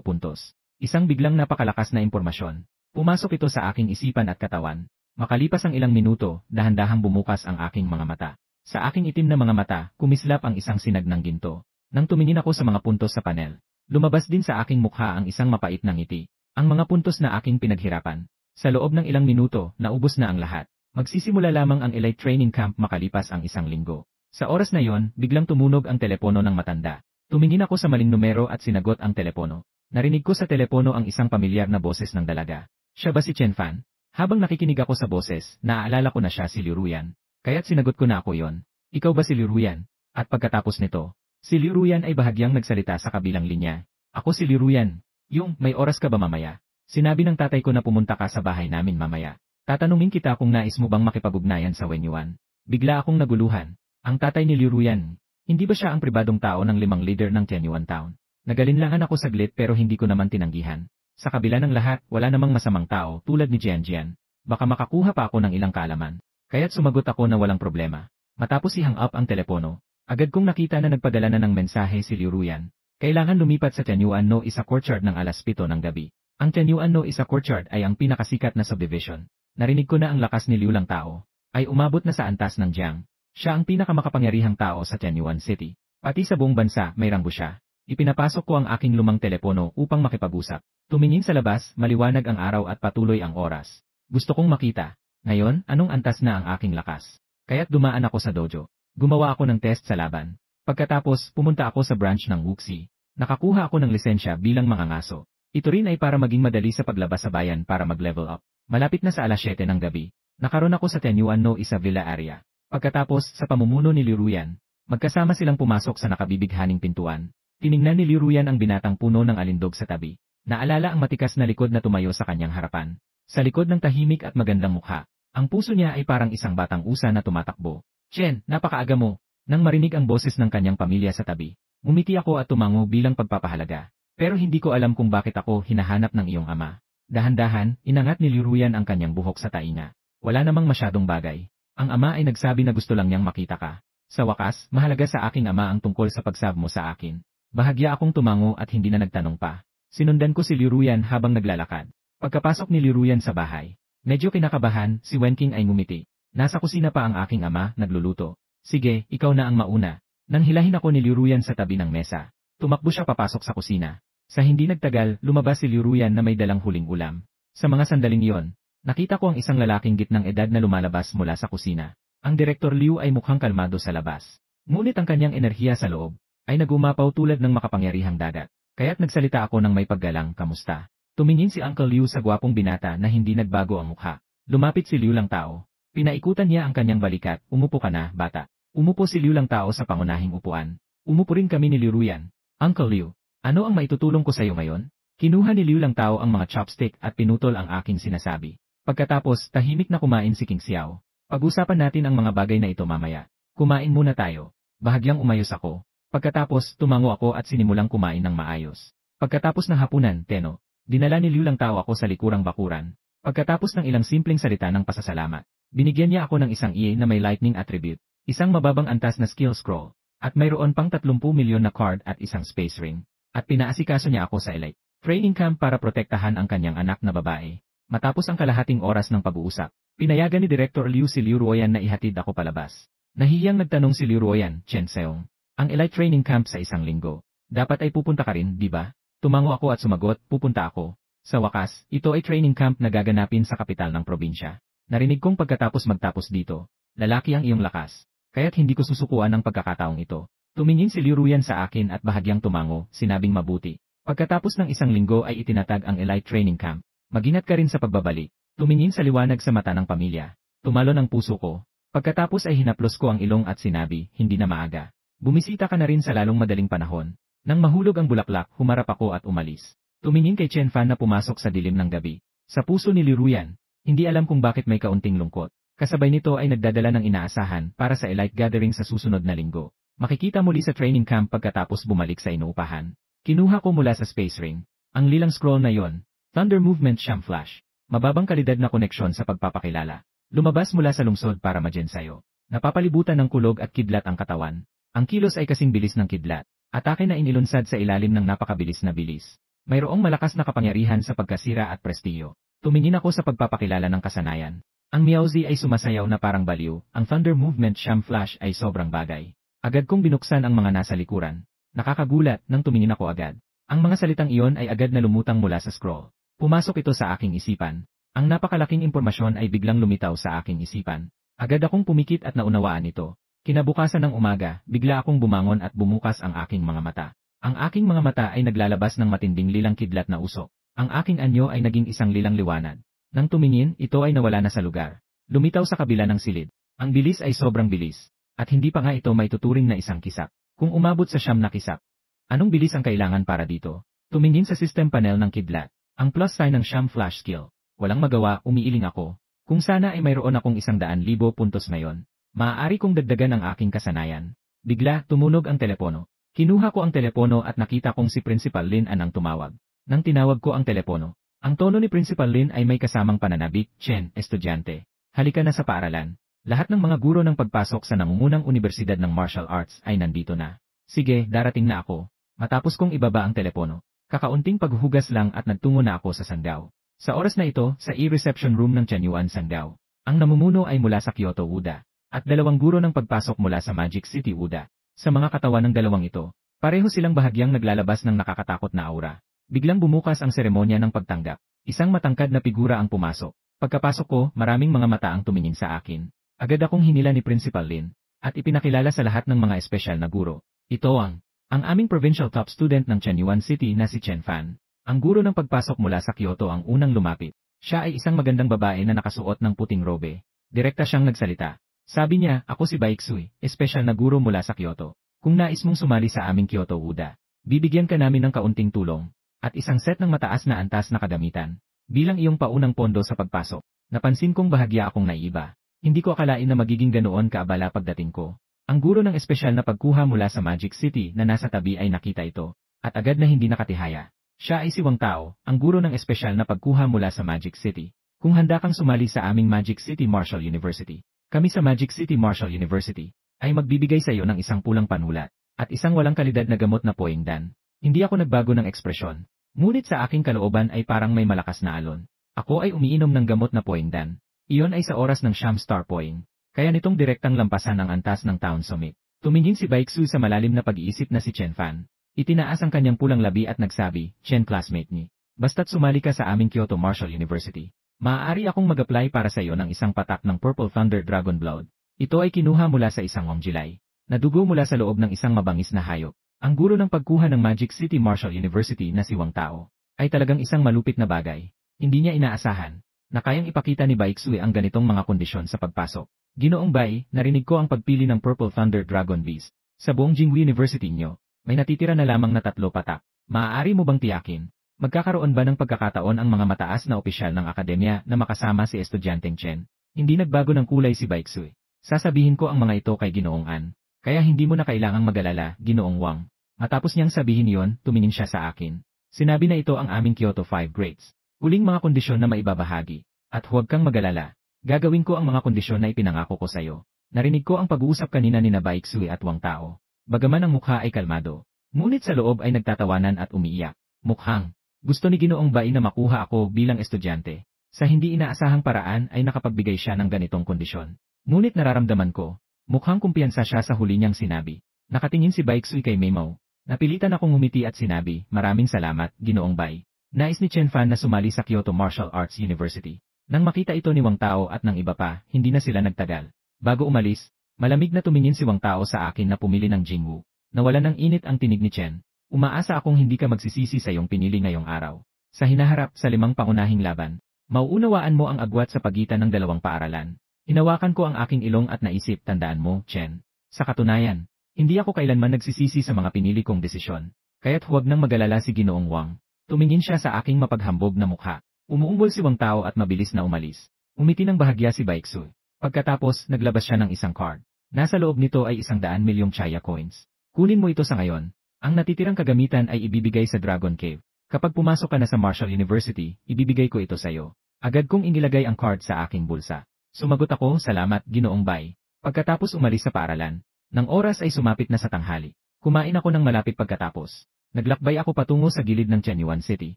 puntos. Isang biglang napakalakas na impormasyon. Pumasok ito sa aking isipan at katawan. Makalipas ang ilang minuto, dahan-dahang bumukas ang aking mga mata. Sa aking itim na mga mata, kumislap ang isang sinag ng ginto. Nang tumingin ako sa mga puntos sa panel, lumabas din sa aking mukha ang isang mapait na ngiti. Ang mga puntos na aking pinaghirapan. Sa loob ng ilang minuto, naubos na ang lahat. Magsisimula lamang ang Elite Training Camp makalipas ang 1 linggo. Sa oras na yon, biglang tumunog ang telepono ng matanda. Tumingin ako sa maling numero at sinagot ang telepono. Narinig ko sa telepono ang isang pamilyar na boses ng dalaga. Siya ba si Chen Fan? Habang nakikinig ako sa boses, naaalala ko na siya si Liu Ruyan. Kaya't sinagot ko na ako yon. Ikaw ba si Liu Ruyan? At pagkatapos nito, si Liu Ruyan ay bahagyang nagsalita sa kabilang linya. Ako si Liu Ruyan. Yung, may oras ka ba mamaya? Sinabi ng tatay ko na pumunta ka sa bahay namin mamaya. Tatanungin kita kung nais mo bang makipag-ugnayan sa Wenyuan. Bigla akong naguluhan. Ang tatay ni Liu Ruyan, hindi ba siya ang pribadong tao ng 5 leader ng Tianyuan Town? Nagalinlangan ako saglit pero hindi ko naman tinanggihan. Sa kabila ng lahat, wala namang masamang tao tulad ni Jian Jian. Baka makakuha pa ako ng ilang kaalaman. Kaya't sumagot ako na walang problema. Matapos i-hang up ang telepono, agad kong nakita na nagpadala na ng mensahe si Liu Ruyan. Kailangan lumipat sa Tianyuan No Isa Courtyard ng alas 7 ng gabi. Ang Tianyuan No Isa Courtyard ay ang pinakasikat na subdivision. Narinig ko na ang lakas ni Liu Lang Tao ay umabot na sa antas ng Jiang. Siya ang pinakamakapangyarihang tao sa Tianyuan City. Pati sa buong bansa may ranggo siya. Ipinapasok ko ang aking lumang telepono upang makipag-usap. Tumingin sa labas, maliwanag ang araw at patuloy ang oras. Gusto kong makita. Ngayon, anong antas na ang aking lakas? Kaya't dumaan ako sa dojo. Gumawa ako ng test sa laban. Pagkatapos, pumunta ako sa branch ng Wuxi. Nakakuha ako ng lisensya bilang mangangaso. Ito rin ay para maging madali sa paglabas sa bayan para mag-level up. Malapit na sa alas 7 ng gabi. Nakaroon ako sa Tenyuan no Isabela area. Pagkatapos, sa pamumuno ni Liruyan, magkasama silang pumasok sa nakabibighaning pintuan. Tiningnan ni Liruyan ang binatang puno ng alindog sa tabi. Naalala ang matikas na likod na tumayo sa kanyang harapan. Sa likod ng tahimik at magandang mukha, ang puso niya ay parang isang batang usa na tumatakbo. Chen, napakaaga mo. Nang marinig ang boses ng kanyang pamilya sa tabi, ngumiti ako at tumango bilang pagpapahalaga. Pero hindi ko alam kung bakit ako hinahanap ng iyong ama. Dahan-dahan, inangat ni Liruyan ang kanyang buhok sa tainga. Wala namang masyadong bagay. Ang ama ay nagsabi na gusto lang niyang makita ka. Sa wakas, mahalaga sa aking ama ang tungkol sa pagsab mo sa akin. Bahagya akong tumango at hindi na nagtanong pa. Sinundan ko si Liruyan habang naglalakad. Pagkapasok ni Liruyan sa bahay, medyo kinakabahan, si Wenking ay ngumiti. Nasa kusina pa ang aking ama, nagluluto. Sige, ikaw na ang mauna. Nang hilahin ako ni Liruyan sa tabi ng mesa, tumakbo siya papasok sa kusina. Sa hindi nagtagal, lumabas si Liruyan na may dalang huling ulam. Sa mga sandaling iyon, nakita ko ang isang lalaking gitnang edad na lumalabas mula sa kusina. Ang Direktor Liu ay mukhang kalmado sa labas. Ngunit ang kanyang enerhiya sa loob ay nagumapaw tulad ng makapangyarihang dagat. Kaya't nagsalita ako ng may paggalang, kamusta? Tumingin si Uncle Liu sa gwapong binata na hindi nagbago ang mukha. Lumapit si Liu lang tao. Pinaikutan niya ang kanyang balikat, umupo ka na, bata. Umupo si Liu lang tao sa pangunahing upuan. Umupo rin kami ni Liruyan. Uncle Liu, ano ang maitutulong ko sa iyo ngayon? Kinuha ni Liu lang tao ang mga chopstick at pinutol ang aking sinasabi. Pagkatapos, tahimik na kumain si King Xiao. Pag-usapan natin ang mga bagay na ito mamaya. Kumain muna tayo. Bahagyang umayos ako. Pagkatapos, tumango ako at sinimulang kumain ng maayos. Pagkatapos ng hapunan, Teno, dinala ni Liu lang tao ako sa likurang bakuran. Pagkatapos ng ilang simpleng salita ng pasasalamat, binigyan niya ako ng isang EA na may lightning attribute, isang mababang antas na skill scroll, at mayroon pang 30 milyon na card at isang space ring. At pinaasikaso niya ako sa elite training camp para protektahan ang kanyang anak na babae. Matapos ang kalahating oras ng pag-uusap, pinayagan ni Director Liu si Liu Ruoyan na ihatid ako palabas. Nahiyang nagtanong si Liu Ruoyan, Chen Seong, ang elite training camp sa isang linggo. Dapat ay pupunta ka rin, di ba? Tumango ako at sumagot, pupunta ako. Sa wakas, ito ay training camp na gaganapin sa kapital ng probinsya. Narinig kong pagkatapos magtapos dito, lalaki ang iyong lakas. Kaya't hindi ko susukuan ang pagkakataong ito. Tumingin si Liu Ruoyan sa akin at bahagyang tumango, sinabing mabuti. Pagkatapos ng isang linggo ay itinatag ang elite training camp. Magingat ka rin sa pagbabalik. Tumingin sa liwanag sa mata ng pamilya. Tumalon ang puso ko. Pagkatapos ay hinaplos ko ang ilong at sinabi, hindi na maaga. Bumisita ka na rin sa lalong madaling panahon. Nang mahulog ang bulaklak, humarap ako at umalis. Tumingin kay Chen Fan na pumasok sa dilim ng gabi. Sa puso ni Liu Ruoyan, hindi alam kung bakit may kaunting lungkot. Kasabay nito ay nagdadala ng inaasahan para sa elite gathering sa susunod na linggo. Makikita muli sa training camp pagkatapos bumalik sa inuupahan. Kinuha ko mula sa space ring ang lilang scroll na yon. Thunder Movement Sham Flash. Mababang kalidad na koneksyon sa pagpapakilala. Lumabas mula sa lungsod para magen sayo. Napapalibutan ng kulog at kidlat ang katawan. Ang kilos ay kasing bilis ng kidlat. Atake na inilunsad sa ilalim ng napakabilis na bilis. Mayroong malakas na kapangyarihan sa pagkasira at prestiyo. Tumingin ako sa pagpapakilala ng kasanayan. Ang Miaozi ay sumasayaw na parang baliw. Ang Thunder Movement Sham Flash ay sobrang bagay. Agad kong binuksan ang mga nasa likuran. Nakakagulat nang tumingin ako agad. Ang mga salitang iyon ay agad na lumutang mula sa scroll. Pumasok ito sa aking isipan. Ang napakalaking impormasyon ay biglang lumitaw sa aking isipan. Agad akong pumikit at naunawaan ito. Kinabukasan ng umaga, bigla akong bumangon at bumukas ang aking mga mata. Ang aking mga mata ay naglalabas ng matinding lilang kidlat na usok. Ang aking anyo ay naging isang lilang liwanag. Nang tumingin, ito ay nawala na sa lugar. Lumitaw sa kabila ng silid. Ang bilis ay sobrang bilis. At hindi pa nga ito may tuturing na isang kisap. Kung umabot sa 9 na kisap, anong bilis ang kailangan para dito? Tumingin sa system panel ng kidlat. Ang plus sign ng Sham Flash skill. Walang magawa, umiiling ako. Kung sana ay mayroon akong 100,000 puntos ngayon, maaari kong dagdagan ang aking kasanayan. Bigla, tumunog ang telepono. Kinuha ko ang telepono at nakita kong si Principal Lin ang tumawag. Nang tinawag ko ang telepono, ang tono ni Principal Lin ay may kasamang pananabik, Chen, estudyante. Halika na sa paaralan. Lahat ng mga guro ng pagpasok sa nangungunang universidad ng martial arts ay nandito na. Sige, darating na ako. Matapos kong ibaba ang telepono, kakaunting paghuhugas lang at nagtungo na ako sa Sangdao. Sa oras na ito, sa e-reception room ng Chanyuan Sangdao, ang namumuno ay mula sa Kyoto Wuda, at 2 guro ng pagpasok mula sa Magic City Wuda. Sa mga katawan ng dalawang ito, pareho silang bahagyang naglalabas ng nakakatakot na aura. Biglang bumukas ang seremonya ng pagtanggap. Isang matangkad na figura ang pumasok. Pagkapasok ko, maraming mga mata ang tumingin sa akin. Agad akong hinila ni Principal Lin, at ipinakilala sa lahat ng mga espesyal na guro. Ito ang aming provincial top student ng Chanyuan City na si Chen Fan. Ang guro ng pagpasok mula sa Kyoto ang unang lumapit. Siya ay isang magandang babae na nakasuot ng puting robe. Direkta siyang nagsalita. Sabi niya, ako si Baixui, espesyal na guro mula sa Kyoto. Kung nais mong sumali sa aming Kyoto Uda, bibigyan ka namin ng kaunting tulong. At isang set ng mataas na antas na kagamitan. Bilang iyong paunang pondo sa pagpasok, napansin kong bahagya akong naiiba. Hindi ko akalain na magiging ganoon kaabala pagdating ko. Ang guro ng espesyal na pagkuha mula sa Magic City na nasa tabi ay nakita ito. At agad na hindi nakatihaya. Siya ay si Wang Tao, ang guro ng espesyal na pagkuha mula sa Magic City. Kung handa kang sumali sa aming Magic City Martial University, kami sa Magic City Martial University, ay magbibigay sa iyo ng isang pulang panulat, at isang walang kalidad na gamot na poingdan. Hindi ako nagbago ng ekspresyon. Ngunit sa aking kalooban ay parang may malakas na alon. Ako ay umiinom ng gamot na poingdan. Iyon ay sa oras ng Sham Star Poing. Kaya nitong direktang lampasan ang antas ng Town Summit. Tumingin si Baixu sa malalim na pag-iisip na si Chen Fan. Itinaas ang kanyang pulang labi at nagsabi, Chen classmate ni. Basta't sumali ka sa aming Kyoto Martial University. Maaari akong mag-apply para sa iyo ng isang patak ng Purple Thunder Dragon Blood. Ito ay kinuha mula sa isang Wongjilai. Nadugo mula sa loob ng isang mabangis na hayop. Ang guro ng pagkuha ng Magic City Martial University na si Wang Tao ay talagang isang malupit na bagay. Hindi niya inaasahan na kayang ipakita ni Baixui ang ganitong mga kondisyon sa pagpasok. Ginoong Bai, narinig ko ang pagpili ng Purple Thunder Dragon Beast. Sa buong Jinghui University niyo, may natitira na lamang na 3 patak. Maaari mo bang tiyakin? Magkakaroon ba ng pagkakataon ang mga mataas na opisyal ng akademya na makasama si Estudyanteng Chen? Hindi nagbago ng kulay si Baixui. Sasabihin ko ang mga ito kay Ginoong An. Kaya hindi mo na kailangang mag-alala, Ginoong Wang. Matapos niyang sabihin iyon, tumingin siya sa akin. Sinabi na ito ang aming Kyoto 5 grades. Huling mga kondisyon na maibabahagi. At huwag kang mag-alala. Gagawin ko ang mga kondisyon na ipinangako ko sa iyo. Narinig ko ang pag-uusap kanina ni Baixui at Wang Tao. Bagaman ang mukha ay kalmado, ngunit sa loob ay nagtatawanan at umiiyak. Mukhang gusto ni Ginoong Bai na makuha ako bilang estudyante. Sa hindi inaasahang paraan ay nakapagbigay siya ng ganitong kondisyon. Ngunit nararamdaman ko, mukhang kumpiyansa siya sa huli niyang sinabi. Nakatingin si Baixui kay Meimao. Napilitan akong ngumiti at sinabi, maraming salamat, Ginoong Bai. Nais ni Chen Fan na sumali sa Kyoto Martial Arts University. Nang makita ito ni Wang Tao at ng iba pa, hindi na sila nagtagal. Bago umalis, malamig na tumingin si Wang Tao sa akin na pumili ng Jingwu. Nawalan ng init ang tinig ni Chen. Umaasa akong hindi ka magsisisi sa iyong pinili ngayong araw. Sa hinaharap sa 5 pangunahing laban, mauunawaan mo ang agwat sa pagitan ng 2 paaralan. Hinawakan ko ang aking ilong at naisip, tandaan mo, Chen. Sa katunayan, hindi ako kailanman nagsisisi sa mga pinili kong desisyon. Kaya't huwag nang mag-alala si Ginoong Wang. Tumingin siya sa aking mapaghambog na mukha. Umuumbol si Wang Tao at mabilis na umalis. Umiti ng bahagya si Baixui. Pagkatapos, naglabas siya ng isang card. Nasa loob nito ay 100 milyong Chaya coins. Kunin mo ito sa ngayon. Ang natitirang kagamitan ay ibibigay sa Dragon Cave. Kapag pumasok ka na sa Martial University, ibibigay ko ito sa iyo. Agad kong inilagay ang card sa aking bulsa. Sumagot ako, salamat, Ginoong Bai. Pagkatapos umalis sa paaralan. Nang oras ay sumapit na sa tanghali. Kumain ako ng malapit pagkatapos. Naglakbay ako patungo sa gilid ng Chenyuan City.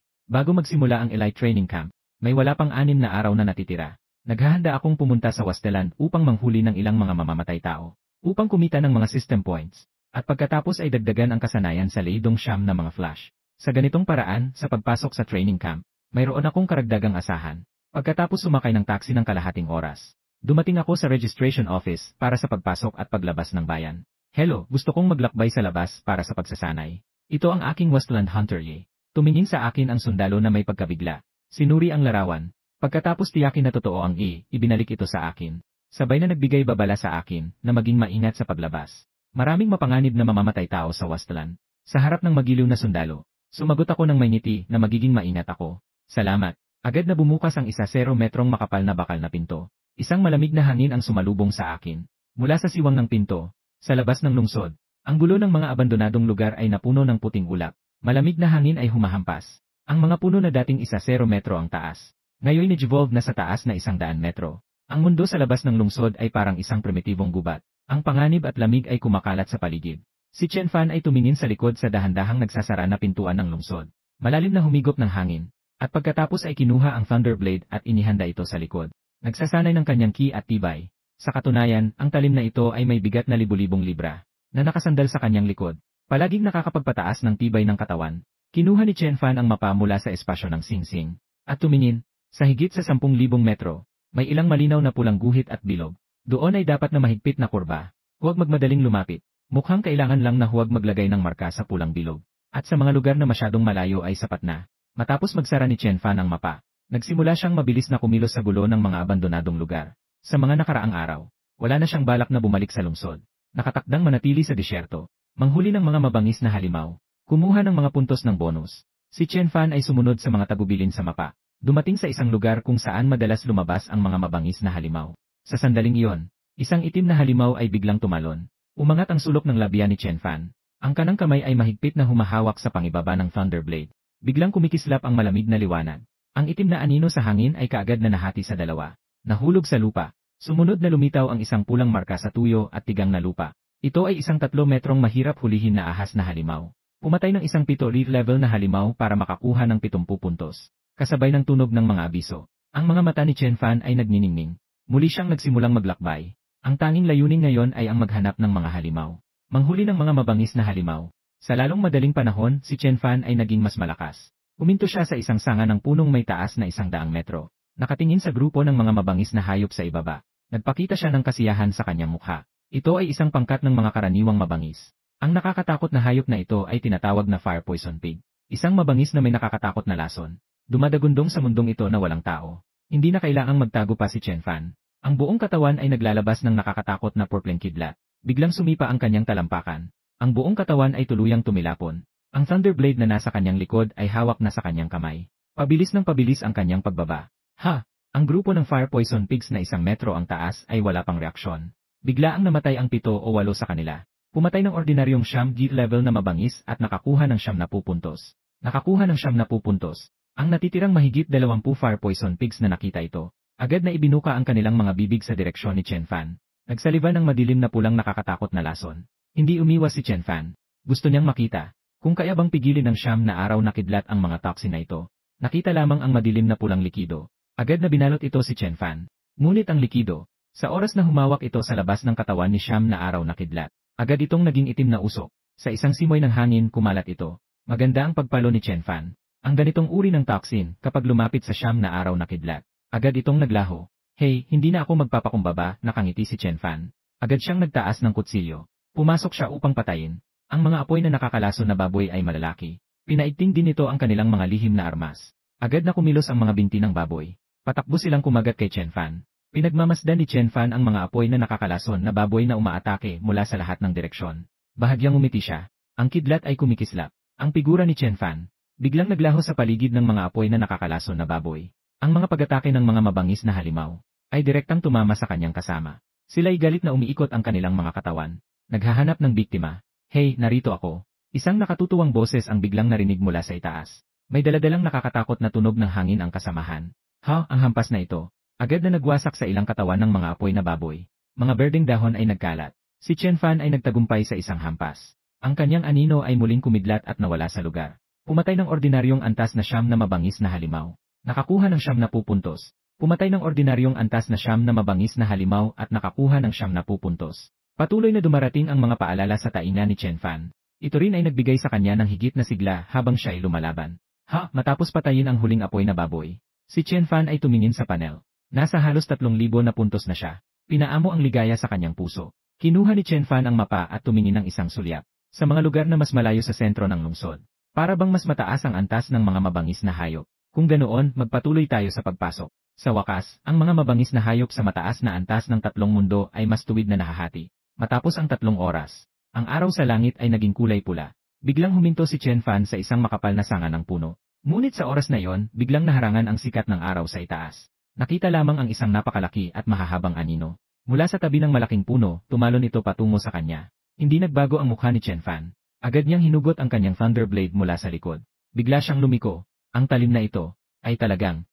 Bago magsimula ang Elite Training Camp, may wala pang 6 na araw na natitira. Naghahanda akong pumunta sa Wasteland upang manghuli ng ilang mga mamamatay tao, upang kumita ng mga system points, at pagkatapos ay dagdagan ang kasanayan sa Leidong Sham na mga flash. Sa ganitong paraan, sa pagpasok sa training camp, mayroon akong karagdagang asahan. Pagkatapos sumakay ng taxi ng kalahating oras, dumating ako sa registration office para sa pagpasok at paglabas ng bayan. Hello, gusto kong maglakbay sa labas para sa pagsasanay. Ito ang aking Wasteland Hunter Ye. Tumingin sa akin ang sundalo na may pagkabigla. Sinuri ang larawan. Pagkatapos tiyakin na totoo ang ibinalik ito sa akin. Sabay na nagbigay babala sa akin na maging maingat sa paglabas. Maraming mapanganib na mamamatay tao sa Wasteland. Sa harap ng magiliw na sundalo, sumagot ako ng may ngiti na magiging maingat ako. Salamat. Agad na bumukas ang 1 metrong makapal na bakal na pinto. Isang malamig na hangin ang sumalubong sa akin. Mula sa siwang ng pinto, sa labas ng lungsod, ang gulo ng mga abandonadong lugar ay napuno ng puting ulap. Malamig na hangin ay humahampas. Ang mga puno na dating 10 metro ang taas, ngayon nag-evolve na sa taas na 100 metro. Ang mundo sa labas ng lungsod ay parang isang primitibong gubat. Ang panganib at lamig ay kumakalat sa paligid. Si Chen Fan ay tumingin sa likod sa dahan-dahang nagsasara na pintuan ng lungsod. Malalim na humigop ng hangin. At pagkatapos ay kinuha ang Thunderblade at inihanda ito sa likod. Nagsasanay ng kanyang ki at tibay. Sa katunayan, ang talim na ito ay may bigat na libu-libong libra, na nakasandal sa kanyang likod. Palaging nakakapagpataas ng tibay ng katawan. Kinuha ni Chen Fan ang mapa mula sa espasyo ng Sing Sing. At tumingin, sa higit sa 10,000 metro, may ilang malinaw na pulang guhit at bilog. Doon ay dapat na mahigpit na kurba. Huwag magmadaling lumapit. Mukhang kailangan lang na huwag maglagay ng marka sa pulang bilog. At sa mga lugar na masyadong malayo ay sapat na. Matapos magsara ni Chen Fan ang mapa, Nagsimula siyang mabilis na kumilos sa gulo ng mga abandonadong lugar. Sa mga nakaraang araw, wala na siyang balak na bumalik sa lungsod. Nakatakdang manatili sa disyerto, manghuli ng mga mabangis na halimaw, kumuha ng mga puntos ng bonus. Si Chen Fan ay sumunod sa mga tagubilin sa mapa. Dumating sa isang lugar kung saan madalas lumabas ang mga mabangis na halimaw. Sa sandaling iyon, isang itim na halimaw ay biglang tumalon. Umangat ang sulok ng labya ni Chen Fan. Ang kanang kamay ay mahigpit na humahawak sa pangibaba ng Thunderblade. Biglang kumikislap ang malamig na liwanag. Ang itim na anino sa hangin ay kaagad na nahati sa dalawa. Nahulog sa lupa. Sumunod na lumitaw ang isang pulang marka sa tuyo at tigang na lupa. Ito ay isang 3 metrong mahirap hulihin na ahas na halimaw. Pumatay ng isang 7 level na halimaw para makakuha ng 70 puntos. Kasabay ng tunog ng mga abiso. Ang mga mata ni Chen Fan ay nagniningning. Muli siyang nagsimulang maglakbay. Ang tanging layunin ngayon ay ang maghanap ng mga halimaw. Manghuli ng mga mabangis na halimaw. Sa lalong madaling panahon, si Chen Fan ay naging mas malakas. Huminto siya sa isang sanga ng punong may taas na 100 metro. Nakatingin sa grupo ng mga mabangis na hayop sa ibaba. Nagpakita siya ng kasiyahan sa kanyang mukha. Ito ay isang pangkat ng mga karaniwang mabangis. Ang nakakatakot na hayop na ito ay tinatawag na fire poison pig. Isang mabangis na may nakakatakot na lason. Dumadagundong sa mundong ito na walang tao. Hindi na kailangang magtago pa si Chen Fan. Ang buong katawan ay naglalabas ng nakakatakot na purpleng kidlat. Biglang sumipa ang kanyang talampakan. Ang buong katawan ay tuluyang tumilapon. Ang Thunderblade na nasa kanyang likod ay hawak na sa kanyang kamay. Pabilis ng pabilis ang kanyang pagbaba. Ha! Ang grupo ng Fire Poison Pigs na 1 metro ang taas ay wala pang reaksyon. Bigla ang namatay ang 7 o 8 sa kanila. Pumatay ng ordinaryong siyam gear level na mabangis at nakakuha ng 70 puntos. Nakakuha ng 70 puntos. Ang natitirang mahigit 20 Fire Poison Pigs na nakita ito, agad na ibinuka ang kanilang mga bibig sa direksyon ni Chen Fan. Nagsaliva ng madilim na pulang nakakatakot na lason. Hindi umiwas si Chen Fan. Gusto niyang makita kung kaya bang pigilin ng 7 na araw na kidlat ang mga toxin na ito. Nakita lamang ang madilim na pulang likido. Agad na binalot ito si Chen Fan. Ngunit ang likido, sa oras na humawak ito sa labas ng katawan ni 7 na araw na kidlat, agad itong naging itim na usok. Sa isang simoy ng hangin kumalat ito. Maganda ang pagpalo ni Chen Fan. Ang ganitong uri ng toxin, kapag lumapit sa 7 na araw na kidlat, agad itong naglaho. Hey, hindi na ako magpapakumbaba, nakangiti si Chen Fan. Agad siyang nagtaas ng kutsilyo. Pumasok siya upang patayin. Ang mga apoy na nakakalason na baboy ay malalaki. Pinaigting din ito ang kanilang mga lihim na armas. Agad na kumilos ang mga binti ng baboy. Patakbo silang kumagat kay Chen Fan. Pinagmamasdan ni Chen Fan ang mga apoy na nakakalason na baboy na umaatake mula sa lahat ng direksyon. Bahagyang umiti siya. Ang kidlat ay kumikislap. Ang figura ni Chen Fan biglang naglaho sa paligid ng mga apoy na nakakalason na baboy. Ang mga pag-atake ng mga mabangis na halimaw ay direktang tumama sa kanyang kasama. Sila'y galit na umiikot ang kanilang mga katawan. Naghahanap ng biktima. Hey, narito ako. Isang nakatutuwang boses ang biglang narinig mula sa itaas. May daladalang nakakatakot na tunog ng hangin ang kasamahan. Ha, ang hampas na ito. Agad na nagwasak sa ilang katawan ng mga apoy na baboy. Mga berdeng dahon ay nagkalat. Si Chen Fan ay nagtagumpay sa isang hampas. Ang kanyang anino ay muling kumidlat at nawala sa lugar. Pumatay ng ordinaryong antas na 7 na mabangis na halimaw. Nakakuha ng 70 puntos. Pumatay ng ordinaryong antas na 7 na mabangis na halimaw at nakakuha ng 70 puntos. Patuloy na dumarating ang mga paalala sa tainga ni Chen Fan. Ito rin ay nagbigay sa kanya ng higit na sigla habang siya ay lumalaban. Ha, matapos patayin ang huling apoy na baboy, si Chen Fan ay tumingin sa panel. Nasa halos 3,000 na puntos na siya. Pinaamo ang ligaya sa kanyang puso. Kinuha ni Chen Fan ang mapa at tumingin ng isang sulyap. Sa mga lugar na mas malayo sa sentro ng lungsod, para bang mas mataas ang antas ng mga mabangis na hayop. Kung ganoon, magpatuloy tayo sa pagpasok. Sa wakas, ang mga mabangis na hayop sa mataas na antas ng 3 mundo ay mas tuwid na nahahati. Matapos ang 3 oras, ang araw sa langit ay naging kulay pula. Biglang huminto si Chen Fan sa isang makapal na sanga ng puno. Ngunit sa oras na iyon, biglang naharangan ang sikat ng araw sa itaas. Nakita lamang ang isang napakalaki at mahahabang anino. Mula sa tabi ng malaking puno, tumalon ito patungo sa kanya. Hindi nagbago ang mukha ni Chen Fan. Agad niyang hinugot ang kanyang Thunderblade mula sa likod. Bigla siyang lumiko. Ang talim na ito ay talagang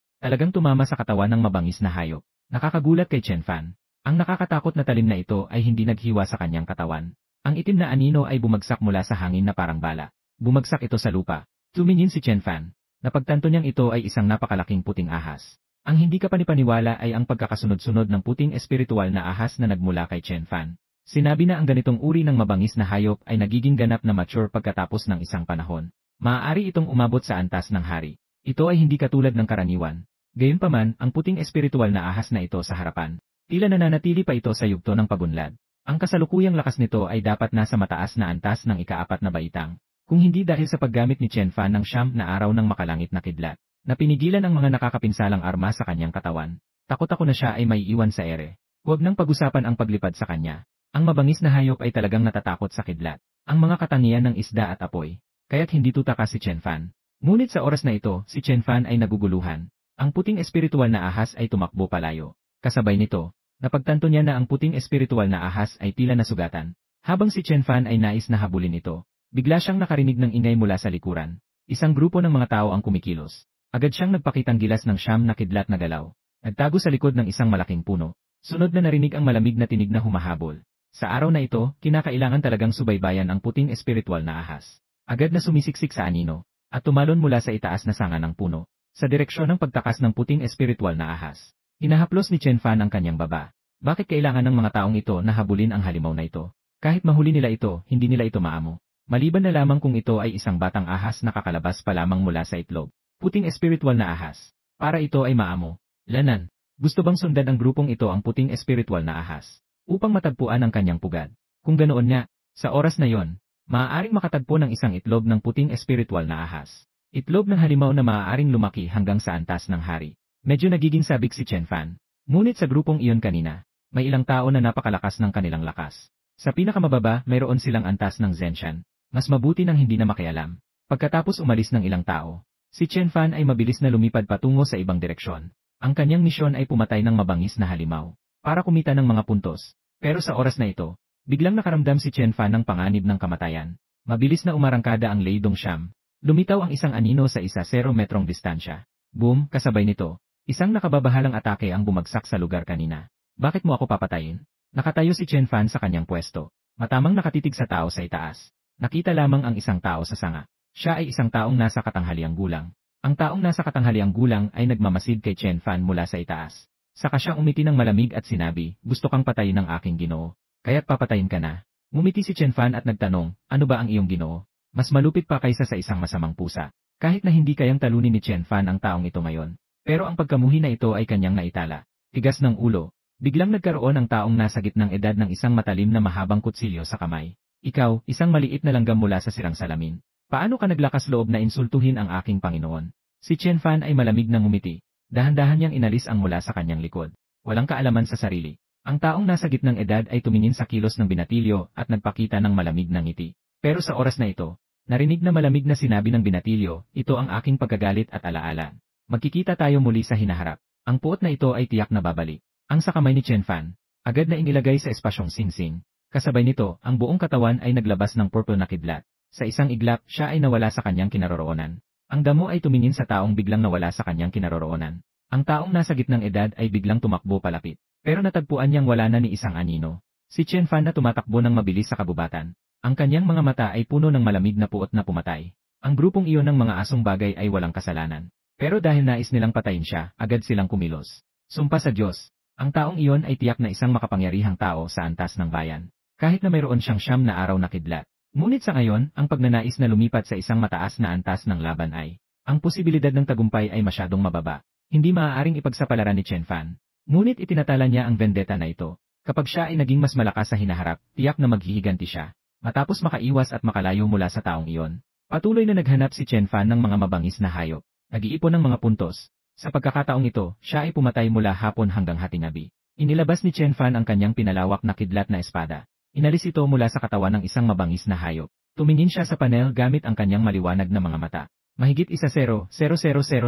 tumama sa katawan ng mabangis na hayop. Nakakagulat kay Chen Fan. Ang nakakatakot na talim na ito ay hindi naghiwa sa kanyang katawan. Ang itim na anino ay bumagsak mula sa hangin na parang bala. Bumagsak ito sa lupa. Tumingin si Chen Fan. Napagtanto niyang ito ay isang napakalaking puting ahas. Ang hindi kapanipaniwala ay ang pagkakasunod-sunod ng puting espiritual na ahas na nagmula kay Chen Fan. Sinabi na ang ganitong uri ng mabangis na hayop ay nagiging ganap na mature pagkatapos ng isang panahon. Maaari itong umabot sa antas ng hari. Ito ay hindi katulad ng karaniwan. Gayunpaman, ang puting espiritual na ahas na ito sa harapan, tila nananatili pa ito sa yugto ng pagunlad. Ang kasalukuyang lakas nito ay dapat nasa mataas na antas ng ika-4 na baitang. Kung hindi dahil sa paggamit ni Chen Fan ng 7 na araw ng makalangit na kidlat. na pinigilan ang mga nakakapinsalang arma sa kanyang katawan. Takot ako na siya ay may iwan sa ere. Huwag nang pag-usapan ang paglipad sa kanya. Ang mabangis na hayop ay talagang natatakot sa kidlat. Ang mga katangian ng isda at apoy. Kaya't hindi tutaka si Chen Fan. Ngunit sa oras na ito, si Chen Fan ay naguguluhan. Ang puting espiritual na ahas ay tumakbo palayo. Kasabay nito, napagtanto niya na ang puting espiritual na ahas ay tila nasugatan. Habang si Chen Fan ay nais na habulin ito, bigla siyang nakarinig ng ingay mula sa likuran. Isang grupo ng mga tao ang kumikilos. Agad siyang nagpakitang gilas ng siyam na kidlat na galaw. Nagtago sa likod ng isang malaking puno. Sunod na narinig ang malamig na tinig na humahabol. Sa araw na ito, kinakailangan talagang subaybayan ang puting espiritual na ahas. Agad na sumisiksik sa anino, at tumalon mula sa itaas na sanga ng puno, sa direksyon ng pagtakas ng puting espiritual na ahas. Hinahaplos ni Chen Fan ang kanyang baba. Bakit kailangan ng mga taong ito na habulin ang halimaw na ito? Kahit mahuli nila ito, hindi nila ito maamo. Maliban na lamang kung ito ay isang batang ahas na kakalabas pa lamang mula sa itlog. Puting espiritual na ahas. Para ito ay maamo. Lanan, gusto bang sundan ang grupong ito ang puting espiritual na ahas? Upang matagpuan ang kanyang pugad. Kung ganoon nga, sa oras na yon, maaaring makatagpo ng isang itlog ng puting espiritual na ahas. Itlog ng halimaw na maaaring lumaki hanggang sa antas ng hari. Medyo nagiging sabik si Chen Fan. Ngunit sa grupong iyon kanina, may ilang tao na napakalakas ng kanilang lakas. Sa pinakamababa, mayroon silang antas ng Zenshan. Mas mabuti nang hindi na makialam. Pagkatapos umalis ng ilang tao, si Chen Fan ay mabilis na lumipad patungo sa ibang direksyon. Ang kanyang misyon ay pumatay ng mabangis na halimaw, para kumita ng mga puntos. Pero sa oras na ito, biglang nakaramdam si Chen Fan ng panganib ng kamatayan. Mabilis na umarangkada ang Lei Dongxiam. Lumitaw ang isang anino sa 10 metrong distansya. Boom, kasabay nito, isang nakababahalang atake ang bumagsak sa lugar kanina. Bakit mo ako papatayin? Nakatayo si Chen Fan sa kanyang pwesto. Matamang nakatitig sa tao sa itaas. Nakita lamang ang isang tao sa sanga. Siya ay isang taong nasa katanghaliang gulang. Ang taong nasa katanghaliang gulang ay nagmamasid kay Chen Fan mula sa itaas. Saka siya umiti ng malamig at sinabi, gusto kang patayin ng aking ginoo. Kaya't papatayin ka na. Ngumiti si Chen Fan at nagtanong, ano ba ang iyong ginoo? Mas malupit pa kaysa sa isang masamang pusa. Kahit na hindi kayang talunin ni Chen Fan ang taong ito ngayon. Pero ang pagkamuhi na ito ay kanyang naitala. Tigas ng ulo. Biglang nagkaroon ang taong nasa gitnang edad ng isang matalim na mahabang kutsilyo sa kamay. Ikaw, isang maliit na langgam mula sa sirang salamin. Paano ka naglakas loob na insultuhin ang aking Panginoon? Si Chen Fan ay malamig na ngumiti. Dahan-dahan niyang inalis ang mula sa kanyang likod. Walang kaalaman sa sarili. Ang taong nasa gitnang edad ay tumingin sa kilos ng binatilyo at nagpakita ng malamig na ngiti. Pero sa oras na ito, narinig na malamig na sinabi ng binatilyo, ito ang aking pagkagalit at alaala. Magkikita tayo muli sa hinaharap. Ang puot na ito ay tiyak na babalik. Ang sa kamay ni Chen Fan, agad na inilagay sa espasyong singsing. Kasabay nito, ang buong katawan ay naglabas ng purple na kidlat. Sa isang iglap, siya ay nawala sa kanyang kinaroroonan. Ang damo ay tumingin sa taong biglang nawala sa kanyang kinaroroonan. Ang taong nasa gitnang edad ay biglang tumakbo palapit. Pero natagpuan niyang wala na ni isang anino. Si Chen Fan na tumatakbo ng mabilis sa kabubatan. Ang kanyang mga mata ay puno ng malamig na puot na pumatay. Ang grupong iyon ng mga asong bagay ay walang kasalanan. Pero dahil nais nilang patayin siya, agad silang kumilos. Sumpa sa Diyos. Ang taong iyon ay tiyak na isang makapangyarihang tao sa antas ng bayan. Kahit na mayroon siyang 9 na araw na kidlat. Ngunit sa ngayon, ang pagnanais na lumipat sa isang mataas na antas ng laban ay, ang posibilidad ng tagumpay ay masyadong mababa. Hindi maaaring ipagsapalaran ni Chen Fan. Ngunit itinatala niya ang vendetta na ito. Kapag siya ay naging mas malakas sa hinaharap, tiyak na maghihiganti siya. Matapos makaiwas at makalayo mula sa taong iyon, patuloy na naghanap si Chen Fan ng mga mabangis na hayop. Nag-iipon ng mga puntos. Sa pagkakataong ito, siya ay pumatay mula hapon hanggang hatingabi. Inilabas ni Chen Fan ang kanyang pinalawak na kidlat na espada. Inalis ito mula sa katawan ng isang mabangis na hayop. Tumingin siya sa panel gamit ang kanyang maliwanag na mga mata. Mahigit 10,000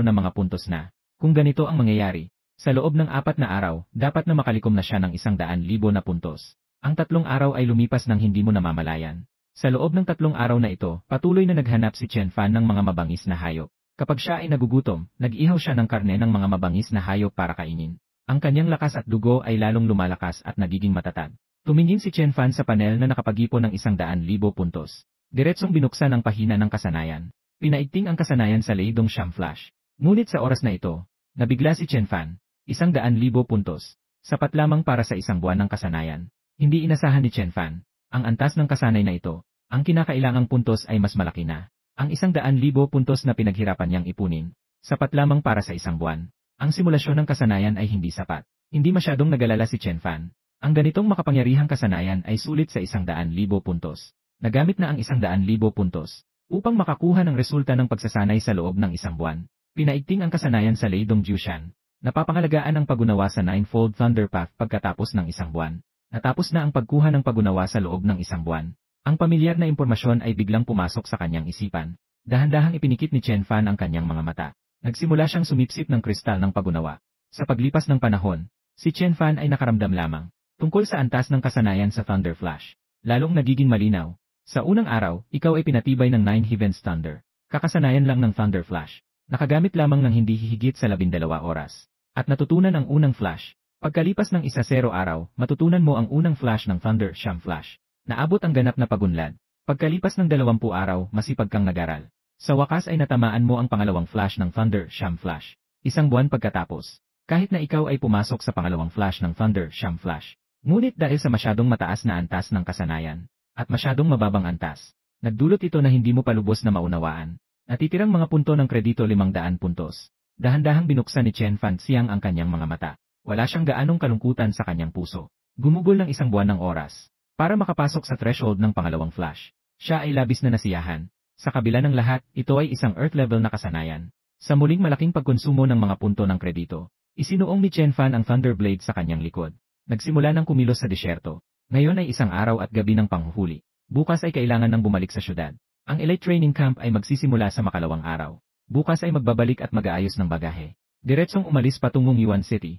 na mga puntos na. Kung ganito ang mangyayari, sa loob ng 4 na araw, dapat na makalikom na siya ng 100,000 na puntos. Ang 3 araw ay lumipas nang hindi mo namamalayan. Sa loob ng 3 araw na ito, patuloy na naghanap si Chen Fan ng mga mabangis na hayop. Kapag siya ay nagugutom, nag-ihaw siya ng karne ng mga mabangis na hayop para kainin. Ang kanyang lakas at dugo ay lalong lumalakas at nagiging matatag. Tumingin si Chen Fan sa panel na nakapag-ipon ng 100,000 puntos. Diretsong binuksan ang pahina ng kasanayan. Pinaigting ang kasanayan sa Lei Dongxiam Flash. Ngunit sa oras na ito, nabigla si Chen Fan. 100,000 puntos. Sapat lamang para sa isang buwan ng kasanayan. Hindi inasahan ni Chen Fan. Ang antas ng kasanay na ito, ang kinakailangang puntos ay mas malaki na. Ang 100,000 puntos na pinaghirapan niyang ipunin, sapat lamang para sa isang buwan. Ang simulasyon ng kasanayan ay hindi sapat. Hindi masyadong nagalala si Chen Fan. Ang ganitong makapangyarihang kasanayan ay sulit sa 100,000 puntos. Nagamit na ang 100,000 puntos upang makakuha ng resulta ng pagsasanay sa loob ng isang buwan. Pinaigting ang kasanayan sa Lei Dongjiushan. Napapangalagaan ang pagunawa sa Ninefold Thunder Path pagkatapos ng isang buwan. Natapos na ang pagkuha ng pagunawa sa loob ng isang buwan. Ang pamilyar na impormasyon ay biglang pumasok sa kanyang isipan. Dahan-dahang ipinikit ni Chen Fan ang kanyang mga mata. Nagsimula siyang sumipsip ng kristal ng pagunawa. Sa paglipas ng panahon, si Chen Fan ay nakaramdam lamang tungkol sa antas ng kasanayan sa Thunder Flash. Lalong nagiging malinaw. Sa unang araw, ikaw ay pinatibay ng 9 Heavens Thunder. Kakasanayan lang ng Thunder Flash. Nakagamit lamang ng hindi hihigit sa 12 oras. At natutunan ang unang flash. Pagkalipas ng 1-0 araw, matutunan mo ang unang flash ng Thunder Sham Flash. Naabot ang ganap na pagunlad. Pagkalipas ng 20 araw, masipag kang nag-aral. Sa wakas ay natamaan mo ang pangalawang flash ng Thunder Sham Flash. Isang buwan pagkatapos. Kahit na ikaw ay pumasok sa pangalawang flash ng Thunder Sham Flash. Ngunit dahil sa masyadong mataas na antas ng kasanayan, at masyadong mababang antas, nagdulot ito na hindi mo palubos na maunawaan. Natitirang mga punto ng kredito 500 puntos. Dahan-dahang binuksan ni Chen Fan Xiang ang kanyang mga mata. Wala siyang gaanong kalungkutan sa kanyang puso. Gumugol ng isang buwan ng oras para makapasok sa threshold ng pangalawang flash. Siya ay labis na nasiyahan. Sa kabila ng lahat, ito ay isang Earth level na kasanayan. Sa muling malaking pagkonsumo ng mga punto ng kredito, isinuong ni Chen Fan ang Thunder Blade sa kanyang likod. Nagsimula ng kumilos sa disyerto. Ngayon ay isang araw at gabi ng panghuhuli. Bukas ay kailangan ng bumalik sa syudad. Ang Elite Training Camp ay magsisimula sa makalawang araw. Bukas ay magbabalik at mag-aayos ng bagahe. Diretsong umalis patungong Yuan City.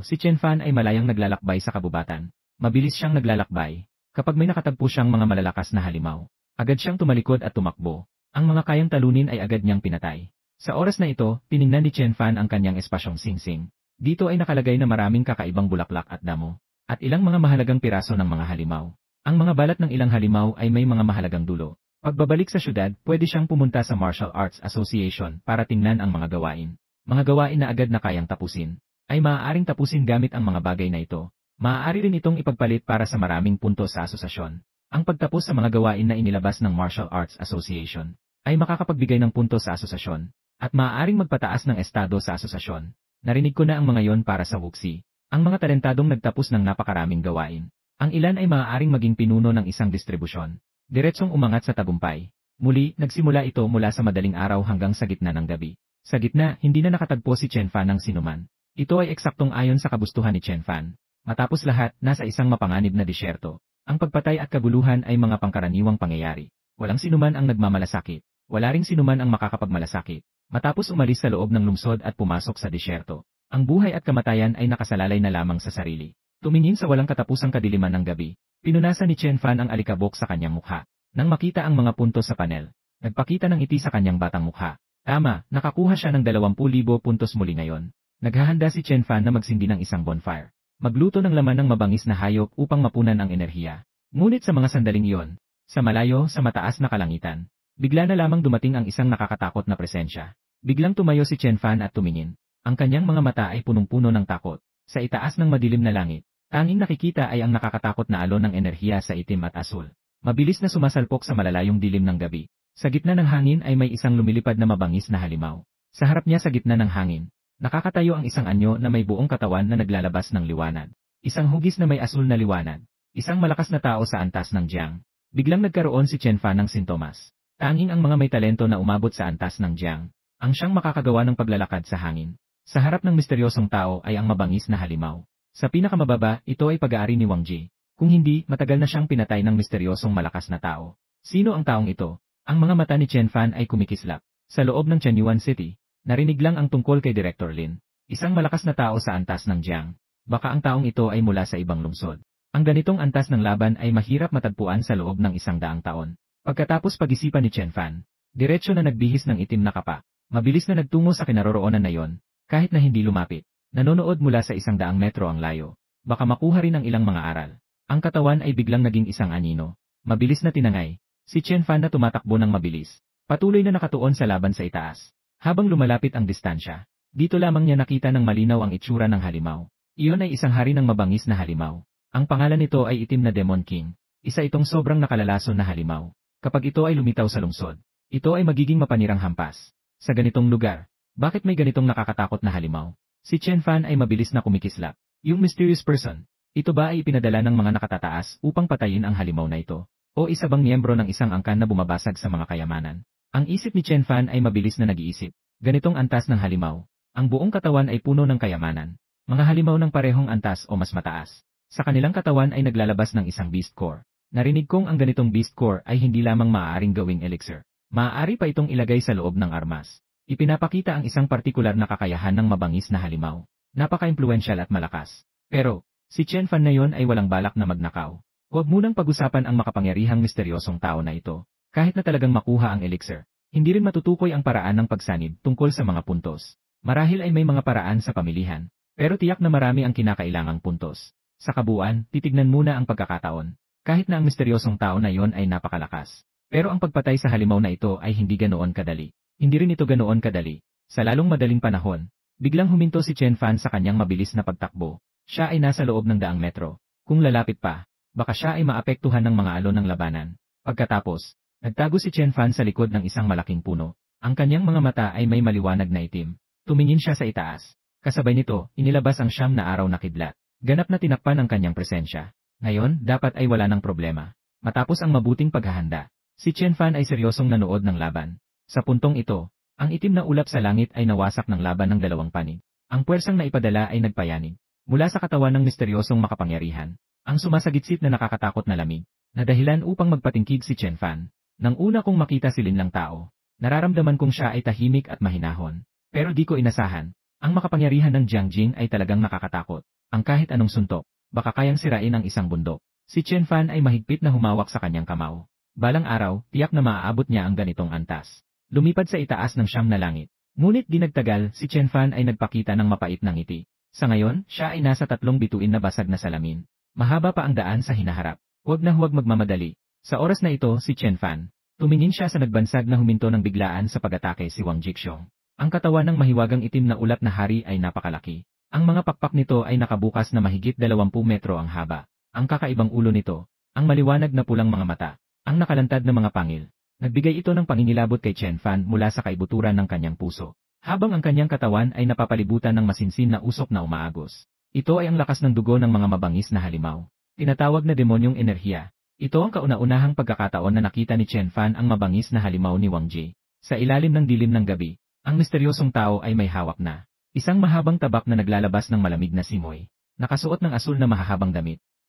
Si Chen Fan ay malayang naglalakbay sa kabubatan. Mabilis siyang naglalakbay. Kapag may nakatagpo siyang mga malalakas na halimaw, agad siyang tumalikod at tumakbo. Ang mga kayang talunin ay agad niyang pinatay. Sa oras na ito, tiningnan ni Chen Fan ang kanyang espasyong singsing. Dito ay nakalagay na maraming kakaibang bulaklak at damo, at ilang mga mahalagang piraso ng mga halimaw. Ang mga balat ng ilang halimaw ay may mga mahalagang dulo. Pagbabalik sa syudad, pwede siyang pumunta sa Martial Arts Association para tingnan ang mga gawain. Mga gawain na agad na kayang tapusin, ay maaaring tapusin gamit ang mga bagay na ito. Maaari rin itong ipagpalit para sa maraming punto sa asosasyon. Ang pagtapos sa mga gawain na inilabas ng Martial Arts Association, ay makakapagbigay ng punto sa asosasyon, at maaaring magpataas ng estado sa asosasyon. Narinig ko na ang mga yon para sa Wuxi. Ang mga talentadong nagtapos ng napakaraming gawain. Ang ilan ay maaaring maging pinuno ng isang distribusyon. Diretsong umangat sa tagumpay. Muli, nagsimula ito mula sa madaling araw hanggang sa gitna ng gabi. Sa gitna, hindi na nakatagpo si Chen Fan ng sinuman. Ito ay eksaktong ayon sa kagustuhan ni Chen Fan. Matapos lahat, nasa isang mapanganib na disyerto. Ang pagpatay at kaguluhan ay mga pangkaraniwang pangyayari. Walang sinuman ang nagmamalasakit. Wala ring sinuman ang makakapagmalasakit. Matapos umalis sa loob ng lungsod at pumasok sa disyerto, ang buhay at kamatayan ay nakasalalay na lamang sa sarili. Tumingin sa walang katapusang kadiliman ng gabi. Pinunasan ni Chen Fan ang alikabok sa kanyang mukha. Nang makita ang mga puntos sa panel, nagpakita ng ngiti sa kanyang batang mukha. Tama, nakakuha siya ng 20,000 puntos muli ngayon. Naghahanda si Chen Fan na magsindi ng isang bonfire. Magluto ng laman ng mabangis na hayop upang mapunan ang enerhiya. Ngunit sa mga sandaling iyon, sa malayo, sa mataas na kalangitan, bigla na lamang dumating ang isang nakakatakot na presensya. Biglang tumayo si Chen Fan at tumingin. Ang kanyang mga mata ay punong-puno ng takot. Sa itaas ng madilim na langit, tanging nakikita ay ang nakakatakot na alon ng enerhiya sa itim at asul. Mabilis na sumasalpok sa malalayong dilim ng gabi. Sa gitna ng hangin ay may isang lumilipad na mabangis na halimaw. Sa harap niya sa gitna ng hangin, nakakatayo ang isang anyo na may buong katawan na naglalabas ng liwanag. Isang hugis na may asul na liwanag. Isang malakas na tao sa antas ng Jiang. Biglang nagkaroon si Chen Fan ng sintomas. Tanging ang mga may talento na umabot sa antas ng Jiang, ang siyang makakagawa ng paglalakad sa hangin. Sa harap ng misteryosong tao ay ang mabangis na halimaw. Sa pinakamababa, ito ay pag-aari ni Wang Ji. Kung hindi, matagal na siyang pinatay ng misteryosong malakas na tao. Sino ang taong ito? Ang mga mata ni Chen Fan ay kumikislap. Sa loob ng Chenyuan City, narinig lang ang tungkol kay Director Lin. Isang malakas na tao sa antas ng Jiang. Baka ang taong ito ay mula sa ibang lungsod. Ang ganitong antas ng laban ay mahirap matagpuan sa loob ng 100 taon. Pagkatapos pag-isipan ni Chen Fan, diretsyo na nagbihis ng itim na kapa. Mabilis na nagtungo sa kinaroroonan na yon, kahit na hindi lumapit. Nanonood mula sa 100 metro ang layo. Baka makuha rin ang ilang mga aral. Ang katawan ay biglang naging isang anino. Mabilis na tinangay. Si Chen Fan na tumatakbo ng mabilis. Patuloy na nakatuon sa laban sa itaas. Habang lumalapit ang distansya, dito lamang niya nakita ng malinaw ang itsura ng halimaw. Iyon ay isang hari ng mabangis na halimaw. Ang pangalan nito ay itim na Demon King. Isa itong sobrang nakalalason na halimaw. Kapag ito ay lumitaw sa lungsod, ito ay magiging mapanirang hampas. Sa ganitong lugar, bakit may ganitong nakakatakot na halimaw? Si Chen Fan ay mabilis na kumikislap. Yung mysterious person, ito ba ay ipinadala ng mga nakatataas upang patayin ang halimaw na ito? O isa bang miyembro ng isang angkan na bumabasag sa mga kayamanan? Ang isip ni Chen Fan ay mabilis na nag-iisip. Ganitong antas ng halimaw. Ang buong katawan ay puno ng kayamanan. Mga halimaw ng parehong antas o mas mataas. Sa kanilang katawan ay naglalabas ng isang beast core. Narinig kong ang ganitong beast core ay hindi lamang maaaring gawing elixir. Maaari pa itong ilagay sa loob ng armas. Ipinapakita ang isang partikular na kakayahan ng mabangis na halimaw. Napaka-impluensyal at malakas. Pero, si Chen Fan na yon ay walang balak na magnakaw. Huwag munang pag-usapan ang makapangyarihang misteryosong tao na ito. Kahit na talagang makuha ang elixir, hindi rin matutukoy ang paraan ng pagsanib tungkol sa mga puntos. Marahil ay may mga paraan sa pamilihan, pero tiyak na marami ang kinakailangang puntos. Sa kabuuan, titignan muna ang pagkakataon. Kahit na ang misteryosong tao na yon ay napakalakas. Pero ang pagpatay sa halimaw na ito ay hindi ganoon kadali. Hindi rin ito ganoon kadali. Sa lalong madaling panahon, biglang huminto si Chen Fan sa kanyang mabilis na pagtakbo. Siya ay nasa loob ng 100 metro. Kung lalapit pa, baka siya ay maapektuhan ng mga alon ng labanan. Pagkatapos, nagtago si Chen Fan sa likod ng isang malaking puno. Ang kanyang mga mata ay may maliwanag na itim. Tumingin siya sa itaas. Kasabay nito, inilabas ang 9 na araw na kidlat. Ganap na tinakpan ang kanyang presensya. Ngayon, dapat ay wala ng problema. Matapos ang mabuting paghahanda, si Chen Fan ay seryosong nanood ng laban. Sa puntong ito, ang itim na ulap sa langit ay nawasak ng laban ng 2 panig. Ang puwersang naipadala ay nagpayanig. Mula sa katawan ng misteryosong makapangyarihan, ang sumasagitsit na nakakatakot na lamig, na dahilan upang magpatingkig si Chen Fan. Nang una kong makita si Lin Lang Tao, nararamdaman kong siya ay tahimik at mahinahon. Pero di ko inasahan, ang makapangyarihan ng Jiang Jing ay talagang nakakatakot. Ang kahit anong suntok, baka kayang sirain ang isang bundok. Si Chen Fan ay mahigpit na humawak sa kanyang kamao. Balang araw, tiyak na maaabot niya ang ganitong antas. Lumipad sa itaas ng 9 na langit. Ngunit di nagtagal, si Chen Fan ay nagpakita ng mapait na ngiti. Sa ngayon, siya ay nasa 3 bituin na basag na salamin. Mahaba pa ang daan sa hinaharap. Huwag na huwag magmamadali. Sa oras na ito, si Chen Fan, tumingin siya sa nagbansag na huminto ng biglaan sa pag-atake si Wang Jixong. Ang katawan ng mahiwagang itim na ulap na hari ay napakalaki. Ang mga pakpak nito ay nakabukas na mahigit 20 metro ang haba. Ang kakaibang ulo nito, ang maliwanag na pulang mga mata, ang nakalantad na mga pangil. Nagbigay ito ng pangingilabot kay Chen Fan mula sa kaibuturan ng kanyang puso. Habang ang kanyang katawan ay napapalibutan ng masinsin na usok na umaagos. Ito ay ang lakas ng dugo ng mga mabangis na halimaw. Tinatawag na demonyong enerhiya. Ito ang kauna-unahang pagkakataon na nakita ni Chen Fan ang mabangis na halimaw ni Wang Ji. Sa ilalim ng dilim ng gabi, ang misteryosong tao ay may hawak na isang mahabang tabak na naglalabas ng malamig na simoy. Nakasuot ng asul na mahahabang damit.